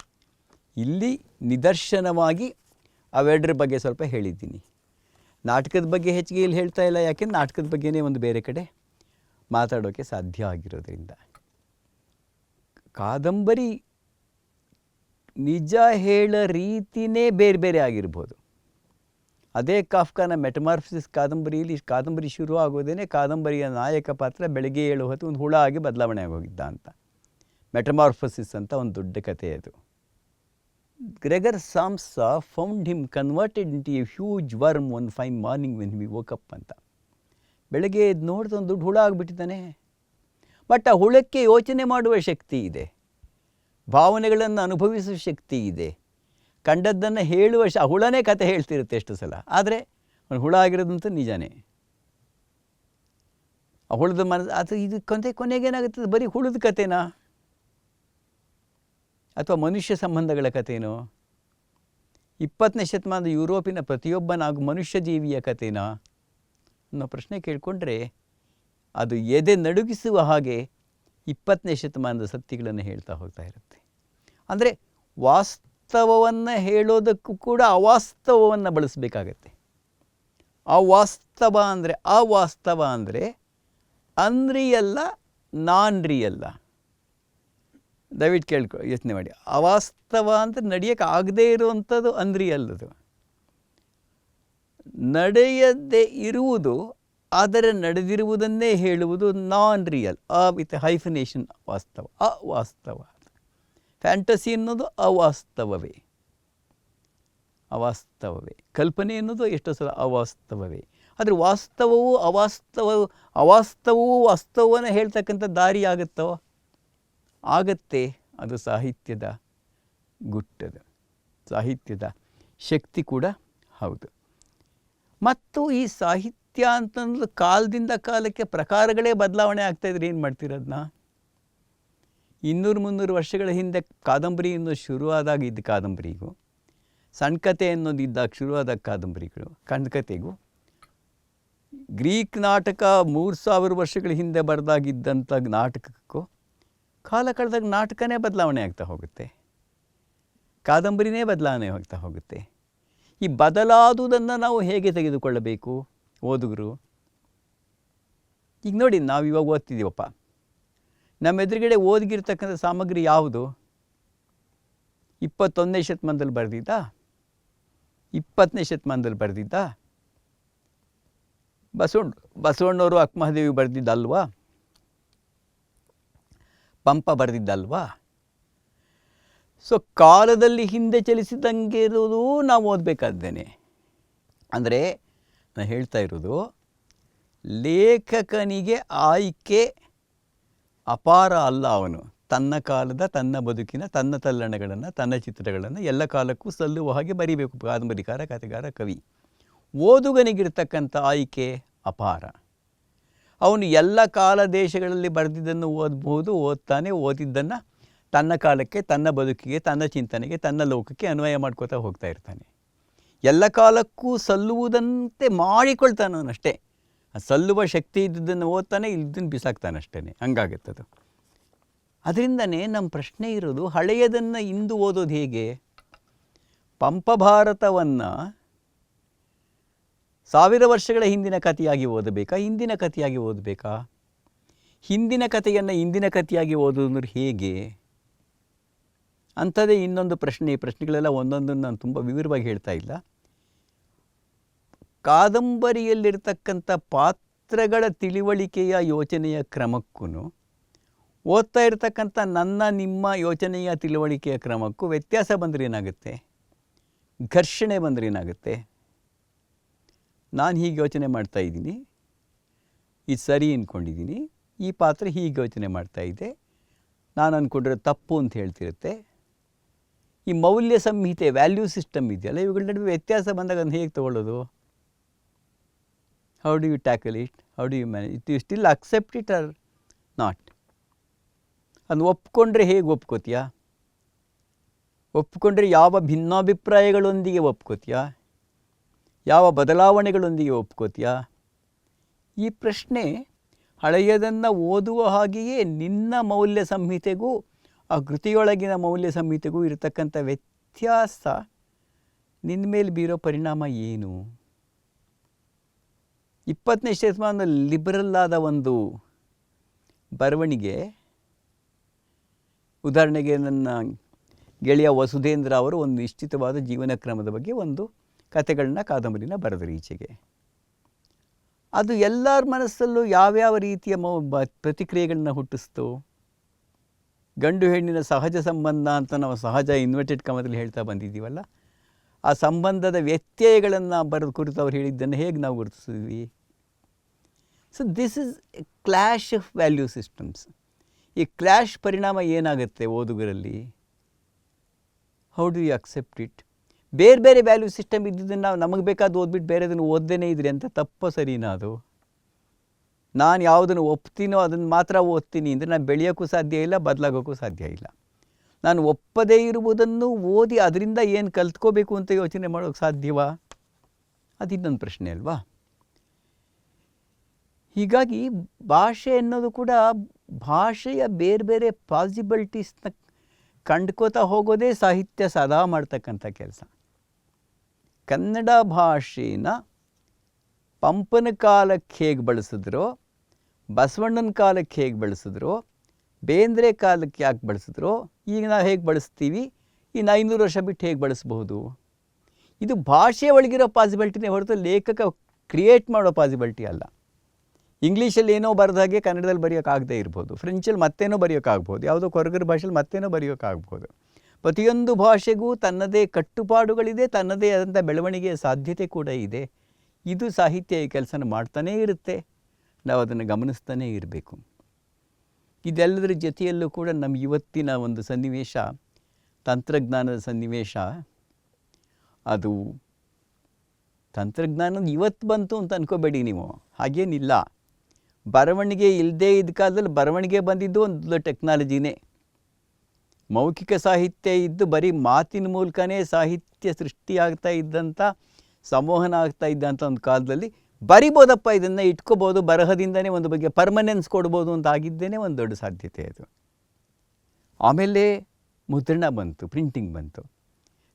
ಇಲ್ಲಿ ನಿದರ್ಶನವಾಗಿ ಅವೆರಡರ ಬಗ್ಗೆ ಸ್ವಲ್ಪ ಹೇಳಿದ್ದೀನಿ. ನಾಟಕದ ಬಗ್ಗೆ ಹೆಚ್ಚಿಗೆ ಇಲ್ಲಿ ಹೇಳ್ತಾ ಇಲ್ಲ, ಯಾಕೆಂದ್ರೆ ನಾಟಕದ ಬಗ್ಗೆನೇ ಒಂದು ಬೇರೆ ಕಡೆ ಮಾತಾಡೋಕ್ಕೆ ಸಾಧ್ಯ ಆಗಿರೋದ್ರಿಂದ. ಕಾದಂಬರಿ ನಿಜ ಹೇಳೋ ರೀತಿಯೇ ಬೇರೆ ಬೇರೆ ಆಗಿರ್ಬೋದು. ಅದೇ ಕಾಫ್ಕನ ಮೆಟಮಾರ್ಫಸಿಸ್ ಕಾದಂಬರಿಯಲ್ಲಿ ಕಾದಂಬರಿ ಶುರು ಆಗೋದೇ ಕಾದಂಬರಿಯ ನಾಯಕ ಪಾತ್ರ ಬೆಳಗ್ಗೆ ಏಳು ಹೊತ್ತು ಒಂದು ಹುಳ ಆಗಿ ಬದಲಾವಣೆ ಆಗೋಗಿದ್ದ ಅಂತ. ಮೆಟಮಾರ್ಫಸಿಸ್ ಅಂತ ಒಂದು ದೊಡ್ಡ ಕಥೆ ಅದು. Gregor Samsa found him converted into a huge worm one fine morning when we woke up ಅಂತ. ಬೆಳಗ್ಗೆ ಎದ್ದು ನೋಡಿದ ಒಂದು ದೊಡ್ಡ ಹುಳ ಆಗಿಬಿಟ್ಟಿದ್ದಾನೆ. ಬಟ್ ಆ ಹುಳಕ್ಕೆ ಯೋಚನೆ ಮಾಡುವ ಶಕ್ತಿ ಇದೆ, ಭಾವನೆಗಳನ್ನು ಅನುಭವಿಸುವ ಶಕ್ತಿ ಇದೆ, ಕಂಡದ್ದನ್ನು ಹೇಳುವ ಆ ಹುಳನೇ ಕತೆ ಹೇಳ್ತಿರುತ್ತೆ ಎಷ್ಟು ಸಲ. ಆದರೆ ಒಂದು ಹುಳ ಆಗಿರೋದಂತೂ ನಿಜನೇ. ಆ ಹುಳದ ಅದು ಇದು ಕೊನೆಗೇನಾಗುತ್ತದೆ? ಬರೀ ಹುಳದ ಕತೆನಾ? ಅಥವಾ ಮನುಷ್ಯ ಸಂಬಂಧಗಳ ಕಥೆನೋ? 20ನೇ ಶತಮಾನದ ಯುರೋಪಿನ ಪ್ರತಿಯೊಬ್ಬ ಮನುಷ್ಯ ಜೀವಿಯ ಕಥೆನಾ ಅನ್ನೋ ಪ್ರಶ್ನೆ ಕೇಳಿಕೊಂಡ್ರೆ ಅದು ಎದೆ ನಡುಗಿಸುವ ಹಾಗೆ 20ನೇ ಶತಮಾನದ ಸತ್ಯಗಳನ್ನು ಹೇಳ್ತಾ ಹೋಗ್ತಾ ಇರುತ್ತೆ. ಅಂದರೆ ವಾಸ್ತವವನ್ನು ಹೇಳೋದಕ್ಕೂ ಕೂಡ ಅವಾಸ್ತವವನ್ನು ಬಳಸಬೇಕಾಗತ್ತೆ. ಅವಾಸ್ತವ ಅಂದರೆ ಅನ್ರಿಯಲ್ಲ, ನಾನ್ ರಿಯಲ್ಲ. ದಯವಿಟ್ಟು ಯೋಚನೆ ಮಾಡಿ. ಅವಾಸ್ತವ ಅಂತ ನಡೆಯೋಕ್ಕೆ ಆಗದೇ ಇರುವಂಥದ್ದು ಅನ್ರಿಯಲ್. ಅದು ನಡೆಯದೇ ಇರುವುದು, ಆದರೆ ನಡೆದಿರುವುದನ್ನೇ ಹೇಳುವುದು ನಾನ್ ರಿಯಲ್. ವಿತ್ ಹೈಫನೇಷನ್ ವಾಸ್ತವ, ಅವಾಸ್ತವ. ಫ್ಯಾಂಟಸಿ ಅನ್ನೋದು ಅವಾಸ್ತವವೇ. ಕಲ್ಪನೆ ಅನ್ನೋದು ಎಷ್ಟೋ ಸಲ ಅವಾಸ್ತವವೇ. ಆದರೆ ವಾಸ್ತವವು ಅವಾಸ್ತವವು ವಾಸ್ತವವನ್ನು ಹೇಳ್ತಕ್ಕಂಥ ದಾರಿ ಆಗುತ್ತೋ? ಆಗತ್ತೆ. ಅದು ಸಾಹಿತ್ಯದ ಗುಟ್ಟದು, ಸಾಹಿತ್ಯದ ಶಕ್ತಿ ಕೂಡ ಹೌದು. ಮತ್ತು ಈ ಸಾಹಿತ್ಯ ಅಂತಂದ್ರೆ ಕಾಲದಿಂದ ಕಾಲಕ್ಕೆ ಪ್ರಕಾರಗಳೇ ಬದಲಾವಣೆ ಆಗ್ತಾಯಿದ್ರೆ ಏನು ಮಾಡ್ತಿರೋದನ್ನ? 200-300 ವರ್ಷಗಳ ಹಿಂದೆ ಕಾದಂಬರಿ ಅನ್ನೋದು ಶುರುವಾದಾಗ ಇದ್ದ ಕಾದಂಬರಿಗೂ, ಸಣ್ಣ ಕತೆ ಅನ್ನೋದು ಇದ್ದಾಗ ಶುರುವಾದ ಕಾದಂಬರಿಗಳು ಕಥೆಗೂ, ಗ್ರೀಕ್ ನಾಟಕ 3000 ವರ್ಷಗಳ ಹಿಂದೆ ಬರೆದಾಗಿದ್ದಂಥ ನಾಟಕಕ್ಕೂ ಕಾಲ ಕಳೆದಾಗ ನಾಟಕನೇ ಬದಲಾವಣೆ ಆಗ್ತಾ ಹೋಗುತ್ತೆ, ಕಾದಂಬರಿನೇ ಬದಲಾವಣೆ ಆಗ್ತಾ ಹೋಗುತ್ತೆ. ಈ ಬದಲಾದುದನ್ನು ನಾವು ಹೇಗೆ ತೆಗೆದುಕೊಳ್ಳಬೇಕು ಓದುಗರು? ಈಗ ನೋಡಿ, ನಾವು ಇವಾಗ ಓದ್ತಿದ್ದೀವಪ್ಪ, ನಮ್ಮ ಎದುರುಗಡೆ ಓದಿಗಿರ್ತಕ್ಕಂಥ ಸಾಮಗ್ರಿ ಯಾವುದು? 21ನೇ ಶತಮಾನದಲ್ಲಿ ಬರೆದಿದ್ದ, 20ನೇ ಶತಮಾನದಲ್ಲಿ ಬರೆದಿದ್ದ? ಬಸವಣ್ಣವರು ಅಕ್ಕಮಹಾದೇವಿ ಬರೆದಿದ್ದಲ್ವಾ? ಪಂಪ ಬರೆದಿದ್ದಲ್ವಾ? ಸೊ ಕಾಲದಲ್ಲಿ ಹಿಂದೆ ಚಲಿಸಿದಂಗೆ ಇರೋದು ನಾವು ಓದಬೇಕಾದ್ದೇನೆ. ಅಂದರೆ ನಾನು ಹೇಳ್ತಾ ಇರೋದು, ಲೇಖಕನಿಗೆ ಆಯ್ಕೆ ಅಪಾರ ಅಲ್ಲ. ಅವನು ತನ್ನ ಕಾಲದ, ತನ್ನ ಬದುಕಿನ, ತನ್ನ ತಲ್ಲಣಗಳನ್ನು, ತನ್ನ ಚಿತ್ರಗಳನ್ನು ಎಲ್ಲ ಕಾಲಕ್ಕೂ ಸಲ್ಲುವ ಹಾಗೆ ಬರೀಬೇಕು ಕಾದಂಬರಿಕಾರ, ಕಥೆಗಾರ, ಕವಿ. ಓದುಗನಿಗಿರ್ತಕ್ಕಂಥ ಆಯ್ಕೆ ಅಪಾರ. ಅವನು ಎಲ್ಲ ಕಾಲ ದೇಶಗಳಲ್ಲಿ ಬರೆದಿದ್ದನ್ನು ಓದ್ಬೋದು, ಓದಿದ್ದನ್ನು ತನ್ನ ಕಾಲಕ್ಕೆ, ತನ್ನ ಬದುಕಿಗೆ, ತನ್ನ ಚಿಂತನೆಗೆ, ತನ್ನ ಲೋಕಕ್ಕೆ ಅನ್ವಯ ಮಾಡ್ಕೋತಾ ಹೋಗ್ತಾ ಇರ್ತಾನೆ. ಎಲ್ಲ ಕಾಲಕ್ಕೂ ಸಲ್ಲುವುದಂತೆ ಮಾಡಿಕೊಳ್ತಾನಷ್ಟೇ. ಸಲ್ಲುವ ಶಕ್ತಿ ಇದ್ದದ್ದನ್ನು ಓದ್ತಾನೆ, ಇಲ್ಲದನ್ನು ಬಿಸಾಕ್ತಾನಷ್ಟೇ. ಹಂಗಾಗುತ್ತದು. ಅದರಿಂದನೇ ನಮ್ಮ ಪ್ರಶ್ನೆ ಇರೋದು, ಹಳೆಯದನ್ನು ಇಂದು ಓದೋದು ಹೇಗೆ? ಪಂಪ ಭಾರತವನ್ನು 1000 ವರ್ಷಗಳ ಹಿಂದಿನ ಕಥೆಯಾಗಿ ಓದಬೇಕಾ, ಇಂದಿನ ಕಥೆಯಾಗಿ ಓದಬೇಕಾ? ಹಿಂದಿನ ಕಥೆಯನ್ನು ಇಂದಿನ ಕಥೆಯಾಗಿ ಓದೋದ್ರೆ ಹೇಗೆ ಅಂಥದ್ದೇ ಇನ್ನೊಂದು ಪ್ರಶ್ನೆ. ಈ ಪ್ರಶ್ನೆಗಳೆಲ್ಲ ಒಂದೊಂದನ್ನು ನಾನು ತುಂಬ ವಿವರವಾಗಿ ಹೇಳ್ತಾ ಇಲ್ಲ. ಕಾದಂಬರಿಯಲ್ಲಿರ್ತಕ್ಕಂಥ ಪಾತ್ರಗಳ ತಿಳುವಳಿಕೆಯ ಯೋಚನೆಯ ಕ್ರಮಕ್ಕೂ ಓದ್ತಾ ಇರ್ತಕ್ಕಂಥ ನನ್ನ ನಿಮ್ಮ ಯೋಚನೆಯ ತಿಳುವಳಿಕೆಯ ಕ್ರಮಕ್ಕೂ ವ್ಯತ್ಯಾಸ ಬಂದರೆ ಏನಾಗುತ್ತೆ? ಘರ್ಷಣೆ ಬಂದರೆ ಏನಾಗುತ್ತೆ? ನಾನು ಹೀಗೆ ಯೋಚನೆ ಮಾಡ್ತಾಯಿದ್ದೀನಿ, ಇದು ಸರಿ ಅಂದ್ಕೊಂಡಿದ್ದೀನಿ, ಈ ಪಾತ್ರ ಹೀಗೆ ಯೋಚನೆ ಮಾಡ್ತಾಯಿದ್ದೆ, ನಾನು ಅಂದ್ಕೊಂಡ್ರೆ ತಪ್ಪು ಅಂತ ಹೇಳ್ತಿರುತ್ತೆ. ಈ ಮೌಲ್ಯ ಸಂಹಿತೆ, ವ್ಯಾಲ್ಯೂ ಸಿಸ್ಟಮ್ ಇದೆಯಲ್ಲ, ಇವುಗಳ ನಡುವೆ ವ್ಯತ್ಯಾಸ ಬಂದಾಗ ಅದನ್ನು ಹೇಗೆ ತೊಗೊಳ್ಳೋದು? How do you tackle it? How do you manage it? You still accept it or not? ಅದನ್ನು ಒಪ್ಕೊಂಡ್ರೆ ಹೇಗೆ ಒಪ್ಕೋತೀಯಾ? ಒಪ್ಕೊಂಡ್ರೆ ಯಾವ ಭಿನ್ನಾಭಿಪ್ರಾಯಗಳೊಂದಿಗೆ ಒಪ್ಕೋತೀಯಾ? ಯಾವ ಬದಲಾವಣೆಗಳೊಂದಿಗೆ ಒಪ್ಕೋತೀಯಾ? ಈ ಪ್ರಶ್ನೆ ಹಳೆಯದನ್ನು ಓದುವ ಹಾಗೆಯೇ ನಿನ್ನ ಮೌಲ್ಯ ಸಂಹಿತೆಗೂ ಆ ಕೃತಿಯೊಳಗಿನ ಮೌಲ್ಯ ಸಂಹಿತೆಗೂ ಇರತಕ್ಕಂಥ ವ್ಯತ್ಯಾಸ ನಿನ್ನ ಮೇಲೆ ಬೀರೋ ಪರಿಣಾಮ ಏನು? 20ನೇ ಶತಮಾನದಲ್ಲಿ ಲಿಬರಲ್ ಆದ ಒಂದು ಬರವಣಿಗೆ, ಉದಾಹರಣೆಗೆ ನನ್ನ ಗೆಳೆಯ ವಸುಧೇಂದ್ರ ಅವರು ಒಂದು ನಿಶ್ಚಿತವಾದ ಜೀವನ ಕ್ರಮದ ಬಗ್ಗೆ ಒಂದು ಕಥೆಗಳನ್ನ, ಕಾದಂಬರಿನ ಬರೆದರು ಈಚೆಗೆ. ಅದು ಎಲ್ಲರ ಮನಸ್ಸಲ್ಲೂ ಯಾವ್ಯಾವ ರೀತಿಯ ಪ್ರತಿಕ್ರಿಯೆಗಳನ್ನ ಹುಟ್ಟಿಸ್ತು? ಗಂಡು ಹೆಣ್ಣಿನ ಸಹಜ ಸಂಬಂಧ ಅಂತ ನಾವು ಸಹಜ ಇನ್ವರ್ಟೆಡ್ ಕಾಮದಲ್ಲಿ ಹೇಳ್ತಾ ಬಂದಿದ್ದೀವಲ್ಲ, ಆ ಸಂಬಂಧದ ವ್ಯತ್ಯಯಗಳನ್ನು ಬರೆದ ಕುರಿತು ಅವ್ರು ಹೇಳಿದ್ದನ್ನು ಹೇಗೆ ನಾವು ಗುರುತಿಸಿದ್ವಿ? So this is a clash of value systems. ಈ ಕ್ಲ್ಯಾಶ್ ಪರಿಣಾಮ ಏನಾಗುತ್ತೆ ಓದುಗರಲ್ಲಿ? How do you accept it? ಬೇರೆ ಬೇರೆ ವ್ಯಾಲ್ಯೂ ಸಿಸ್ಟಮ್ ಇದ್ದಿದ್ದನ್ನು ನಾವು ನಮಗೆ ಬೇಕಾದ ಓದ್ಬಿಟ್ಟು ಬೇರೆದನ್ನು ಓದ್ದೇನೆ ಇದ್ರಿ ಅಂತ ತಪ್ಪೋ ಸರಿನಾ ಅದು? ನಾನು ಯಾವುದನ್ನು ಒಪ್ತೀನೋ ಅದನ್ನು ಮಾತ್ರ ಓದ್ತೀನಿ ಅಂದರೆ ನಾನು ಬೆಳೆಯೋಕ್ಕೂ ಸಾಧ್ಯ ಇಲ್ಲ, ಬದಲಾಗೋಕ್ಕೂ ಸಾಧ್ಯ ಇಲ್ಲ. ನಾನು ಒಪ್ಪದೇ ಇರುವುದನ್ನು ಓದಿ ಅದರಿಂದ ಏನು ಕಲ್ತ್ಕೋಬೇಕು ಅಂತ ಯೋಚನೆ ಮಾಡೋಕ್ಕೆ ಸಾಧ್ಯವಾ? ಅದು ಇನ್ನೊಂದು ಪ್ರಶ್ನೆ ಅಲ್ವಾ? ಹೀಗಾಗಿ ಭಾಷೆ ಅನ್ನೋದು ಕೂಡ ಭಾಷೆಯ ಬೇರೆ ಬೇರೆ ಪಾಸಿಬಿಲಿಟೀಸ್ನ ಕಂಡ್ಕೋತಾ ಹೋಗೋದೇ ಸಾಹಿತ್ಯ ಸದಾ ಮಾಡ್ತಕ್ಕಂಥ ಕೆಲಸ. ಕನ್ನಡ ಭಾಷೆನ ಪಂಪನ ಕಾಲಕ್ಕೆ ಹೇಗೆ ಬಳಸಿದ್ರೋ, ಬಸವಣ್ಣನ ಕಾಲಕ್ಕೆ ಹೇಗೆ ಬಳಸಿದ್ರೋ, ಬೇಂದ್ರೆ ಕಾಲಕ್ಕೆ ಯಾಕೆ ಬಳಸಿದ್ರೋ, ಈಗ ನಾವು ಹೇಗೆ ಬಳಸ್ತೀವಿ, ಇನ್ನು 500 ವರ್ಷ ಬಿಟ್ಟು ಹೇಗೆ ಬಳಸ್ಬೋದು? ಇದು ಭಾಷೆ ಒಳಗಿರೋ ಪಾಸಿಬಿಲಿಟಿನೇ ಹೊರತು ಲೇಖಕ ಕ್ರಿಯೇಟ್ ಮಾಡೋ ಪಾಸಿಬಿಲಿಟಿ ಅಲ್ಲ. ಇಂಗ್ಲೀಷಲ್ಲಿ ಏನೋ ಬರೆದ ಹಾಗೆ ಕನ್ನಡದಲ್ಲಿ ಬರೆಯೋಕ್ಕಾಗದೇ ಇರ್ಬೋದು, ಫ್ರೆಂಚಲ್ಲಿ ಮತ್ತೇನೋ ಬರೆಯೋಕ್ಕಾಗ್ಬೋದು, ಯಾವುದೋ ಕೊರಗರ ಭಾಷೆಯಲ್ಲಿ ಮತ್ತೇನೋ ಬರೆಯೋಕ್ಕಾಗ್ಬೋದು. ಪ್ರತಿಯೊಂದು ಭಾಷೆಗೂ ತನ್ನದೇ ಕಟ್ಟುಪಾಡುಗಳಿದೆ, ತನ್ನದೇ ಆದಂಥ ಬೆಳವಣಿಗೆಯ ಸಾಧ್ಯತೆ ಕೂಡ ಇದೆ. ಇದು ಸಾಹಿತ್ಯ ಈ ಕೆಲಸನ ಮಾಡ್ತಾನೇ ಇರುತ್ತೆ, ನಾವು ಅದನ್ನು ಗಮನಿಸ್ತಾನೇ ಇರಬೇಕು. ಇದೆಲ್ಲದರ ಜೊತೆಯಲ್ಲೂ ಕೂಡ ನಮ್ಮ ಇವತ್ತಿನ ಒಂದು ಸನ್ನಿವೇಶ, ತಂತ್ರಜ್ಞಾನದ ಸನ್ನಿವೇಶ, ಅದು ತಂತ್ರಜ್ಞಾನದ ಇವತ್ತು ಬಂತು ಅಂತ ಅಂದ್ಕೋಬೇಡಿ ನೀವು, ಹಾಗೇನಿಲ್ಲ. ಬರವಣಿಗೆ ಇಲ್ಲದೇ ಇದ್ದ ಕಾಲದಲ್ಲಿ ಬರವಣಿಗೆ ಬಂದಿದ್ದು ಒಂದು ಟೆಕ್ನಾಲಜಿನೇ. ಮೌಖಿಕ ಸಾಹಿತ್ಯ ಇದ್ದು ಬರೀ ಮಾತಿನ ಮೂಲಕನೇ ಸಾಹಿತ್ಯ ಸೃಷ್ಟಿಯಾಗ್ತಾ ಇದ್ದಂಥ, ಸಂವಹನ ಆಗ್ತಾ ಇದ್ದಂಥ ಒಂದು ಕಾಲದಲ್ಲಿ ಬರಿಬೋದಪ್ಪ, ಇದನ್ನು ಇಟ್ಕೋಬೋದು, ಬರಹದಿಂದನೇ ಒಂದು ಬಗ್ಗೆ ಪರ್ಮನೆನ್ಸ್ ಕೊಡ್ಬೋದು ಅಂತ ಆಗಿದ್ದೇನೆ ಒಂದು ದೊಡ್ಡ ಸಾಧ್ಯತೆ ಅದು. ಆಮೇಲೆ ಮುದ್ರಣ ಬಂತು, ಪ್ರಿಂಟಿಂಗ್ ಬಂತು.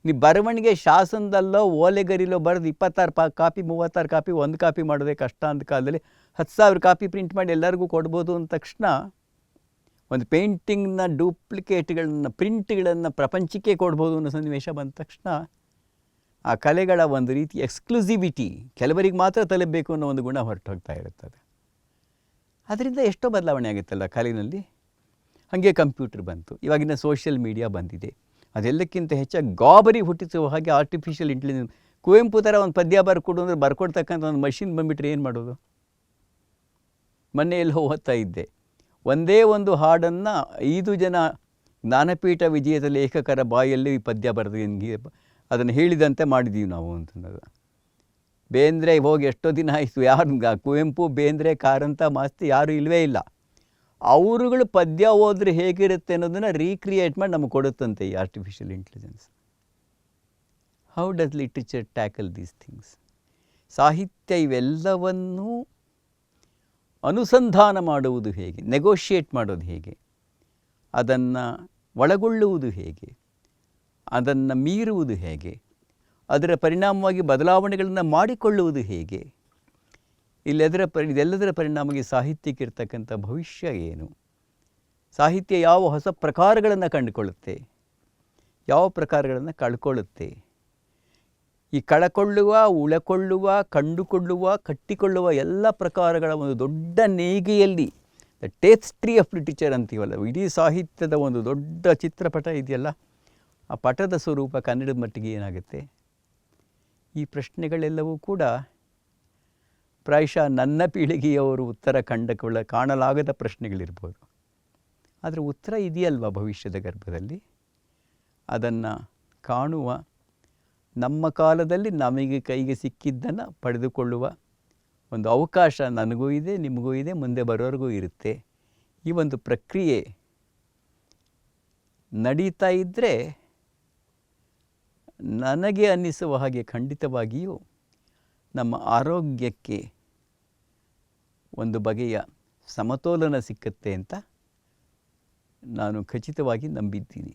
ನೀವು ಬರವಣಿಗೆ ಶಾಸನದಲ್ಲೋ ಓಲೆಗರಿಲೋ ಬರೆದು 26 ಕಾಪಿ 36 ಕಾಪಿ ಒಂದು ಕಾಪಿ ಮಾಡೋದೇ ಕಷ್ಟ ಅಂತ ಕಾಲದಲ್ಲಿ 10,000 ಕಾಪಿ ಪ್ರಿಂಟ್ ಮಾಡಿ ಎಲ್ಲರಿಗೂ ಕೊಡ್ಬೋದು ಅಂದ ತಕ್ಷಣ, ಒಂದು ಪೇಂಟಿಂಗ್ನ ಡೂಪ್ಲಿಕೇಟ್ಗಳನ್ನು, ಪ್ರಿಂಟ್ಗಳನ್ನು ಪ್ರಪಂಚಕ್ಕೆ ಕೊಡ್ಬೋದು ಅನ್ನೋ ಸನ್ನಿವೇಶ ಬಂದ ತಕ್ಷಣ ಆ ಕಲೆಗಳ ಒಂದು ರೀತಿ ಎಕ್ಸ್ಕ್ಲೂಸಿವಿಟಿ, ಕೆಲವರಿಗೆ ಮಾತ್ರ ತಲುಪಬೇಕು ಅನ್ನೋ ಒಂದು ಗುಣ ಹೊರಟೋಗ್ತಾ ಇರುತ್ತದೆ. ಅದರಿಂದ ಎಷ್ಟೋ ಬದಲಾವಣೆ ಆಗುತ್ತಲ್ಲ ಕಲೆಯಲ್ಲಿ. ಹಾಗೆ ಕಂಪ್ಯೂಟರ್ ಬಂತು, ಇವಾಗಿನ ಸೋಷಿಯಲ್ ಮೀಡಿಯಾ ಬಂದಿದೆ. ಅದೆಲ್ಲಕ್ಕಿಂತ ಹೆಚ್ಚಾಗಿ ಗಾಬರಿ ಹುಟ್ಟಿಸುವ ಹಾಗೆ ಆರ್ಟಿಫಿಷಿಯಲ್ ಇಂಟೆಲಿಜೆನ್ಸ್. ಕುವೆಂಪು ಥರ ಒಂದು ಪದ್ಯ ಬರ್ಕೊಡು ಅಂದರೆ ಬರ್ಕೊಡ್ತಕ್ಕಂಥ ಒಂದು ಮಷಿನ್ ಬಂದುಬಿಟ್ರೆ ಏನು ಮಾಡೋದು? ಮೊನ್ನೆ ಎಲ್ಲೋ ಓದ್ತಾ ಇದ್ದೆ, ಒಂದೇ ಒಂದು ಹಾಡನ್ನು 5 ಜನ ಜ್ಞಾನಪೀಠ ವಿಜೇತ ಲೇಖಕರ ಬಾಯಲ್ಲಿ ಈ ಪದ್ಯ ಬರೆದು ಅದನ್ನು ಹೇಳಿದಂತೆ ಮಾಡಿದ್ದೀವಿ ನಾವು ಅಂತಂದಾಗ. ಬೇಂದ್ರೆ ಹೋಗಿ ಎಷ್ಟೋ ದಿನ ಆಯಿತು, ಯಾರು ಕುವೆಂಪು, ಬೇಂದ್ರೆ, ಕಾರಂತ, ಮಾಸ್ತಿ ಯಾರೂ ಇಲ್ಲವೇ ಇಲ್ಲ. ಅವರುಗಳು ಪದ್ಯ ಓದ್ರೆ ಹೇಗಿರುತ್ತೆ ಅನ್ನೋದನ್ನು ರೀಕ್ರಿಯೇಟ್ ಮಾಡಿ ನಮಗೆ ಕೊಡುತ್ತಂತೆ ಈ artificial intelligence. How does literature tackle these things? ಸಾಹಿತ್ಯ ಇವೆಲ್ಲವನ್ನೂ ಅನುಸಂಧಾನ ಮಾಡುವುದು ಹೇಗೆ, ನೆಗೋಷಿಯೇಟ್ ಮಾಡೋದು ಹೇಗೆ, ಅದನ್ನು ಒಳಗೊಳ್ಳುವುದು ಹೇಗೆ, ಅದನ್ನು ಮೀರುವುದು ಹೇಗೆ, ಅದರ ಪರಿಣಾಮವಾಗಿ ಬದಲಾವಣೆಗಳನ್ನು ಮಾಡಿಕೊಳ್ಳುವುದು ಹೇಗೆ, ಇದೆಲ್ಲದರ ಪರಿಣಾಮವಾಗಿ ಸಾಹಿತ್ಯಕ್ಕಿರ್ತಕ್ಕಂಥ ಭವಿಷ್ಯ ಏನು, ಸಾಹಿತ್ಯ ಯಾವ ಹೊಸ ಪ್ರಕಾರಗಳನ್ನು ಕಂಡುಕೊಳ್ಳುತ್ತೆ, ಯಾವ ಪ್ರಕಾರಗಳನ್ನು ಕಳ್ಕೊಳ್ಳುತ್ತೆ, ಈ ಕಳಕೊಳ್ಳುವ, ಉಳಕೊಳ್ಳುವ, ಕಂಡುಕೊಳ್ಳುವ, ಕಟ್ಟಿಕೊಳ್ಳುವ ಎಲ್ಲ ಪ್ರಕಾರಗಳ ಒಂದು ದೊಡ್ಡ ನೇಯ್ಗೆಯಲ್ಲಿ ದ ಟೇಸ್ಟ್ರಿ ಆಫ್ ಲಿಟರೇಚರ್ ಅಂತೀವಲ್ಲ, ಇಡೀ ಸಾಹಿತ್ಯದ ಒಂದು ದೊಡ್ಡ ಚಿತ್ರಪಟ ಇದೆಯಲ್ಲ, ಆ ಪಟದ ಸ್ವರೂಪ ಕನ್ನಡದ ಮಟ್ಟಿಗೆ ಏನಾಗುತ್ತೆ? ಈ ಪ್ರಶ್ನೆಗಳೆಲ್ಲವೂ ಕೂಡ ಪ್ರಾಯಶಃ ನನ್ನ ಪೀಳಿಗೆಯವರು ಉತ್ತರ ಕಾಣಲಾಗದ ಪ್ರಶ್ನೆಗಳಿರ್ಬೋದು. ಆದರೆ ಉತ್ತರ ಇದೆಯಲ್ವ ಭವಿಷ್ಯದ ಗರ್ಭದಲ್ಲಿ. ಅದನ್ನು ಕಾಣುವ, ನಮ್ಮ ಕಾಲದಲ್ಲಿ ನಮಗೆ ಕೈಗೆ ಸಿಕ್ಕಿದ್ದನ್ನು ಪಡೆದುಕೊಳ್ಳುವ ಒಂದು ಅವಕಾಶ ನನಗೂ ಇದೆ, ನಿಮಗೂ ಇದೆ, ಮುಂದೆ ಬರೋರಿಗೂ ಇರುತ್ತೆ. ಈ ಒಂದು ಪ್ರಕ್ರಿಯೆ ನಡೀತಾ ಇದ್ದರೆ ನನಗೆ ಅನ್ನಿಸುವ ಹಾಗೆ ಖಂಡಿತವಾಗಿಯೂ ನಮ್ಮ ಆರೋಗ್ಯಕ್ಕೆ ಒಂದು ಬಗೆಯ ಸಮತೋಲನ ಸಿಕ್ಕತ್ತೆ ಅಂತ ನಾನು ಖಚಿತವಾಗಿ ನಂಬಿದ್ದೀನಿ.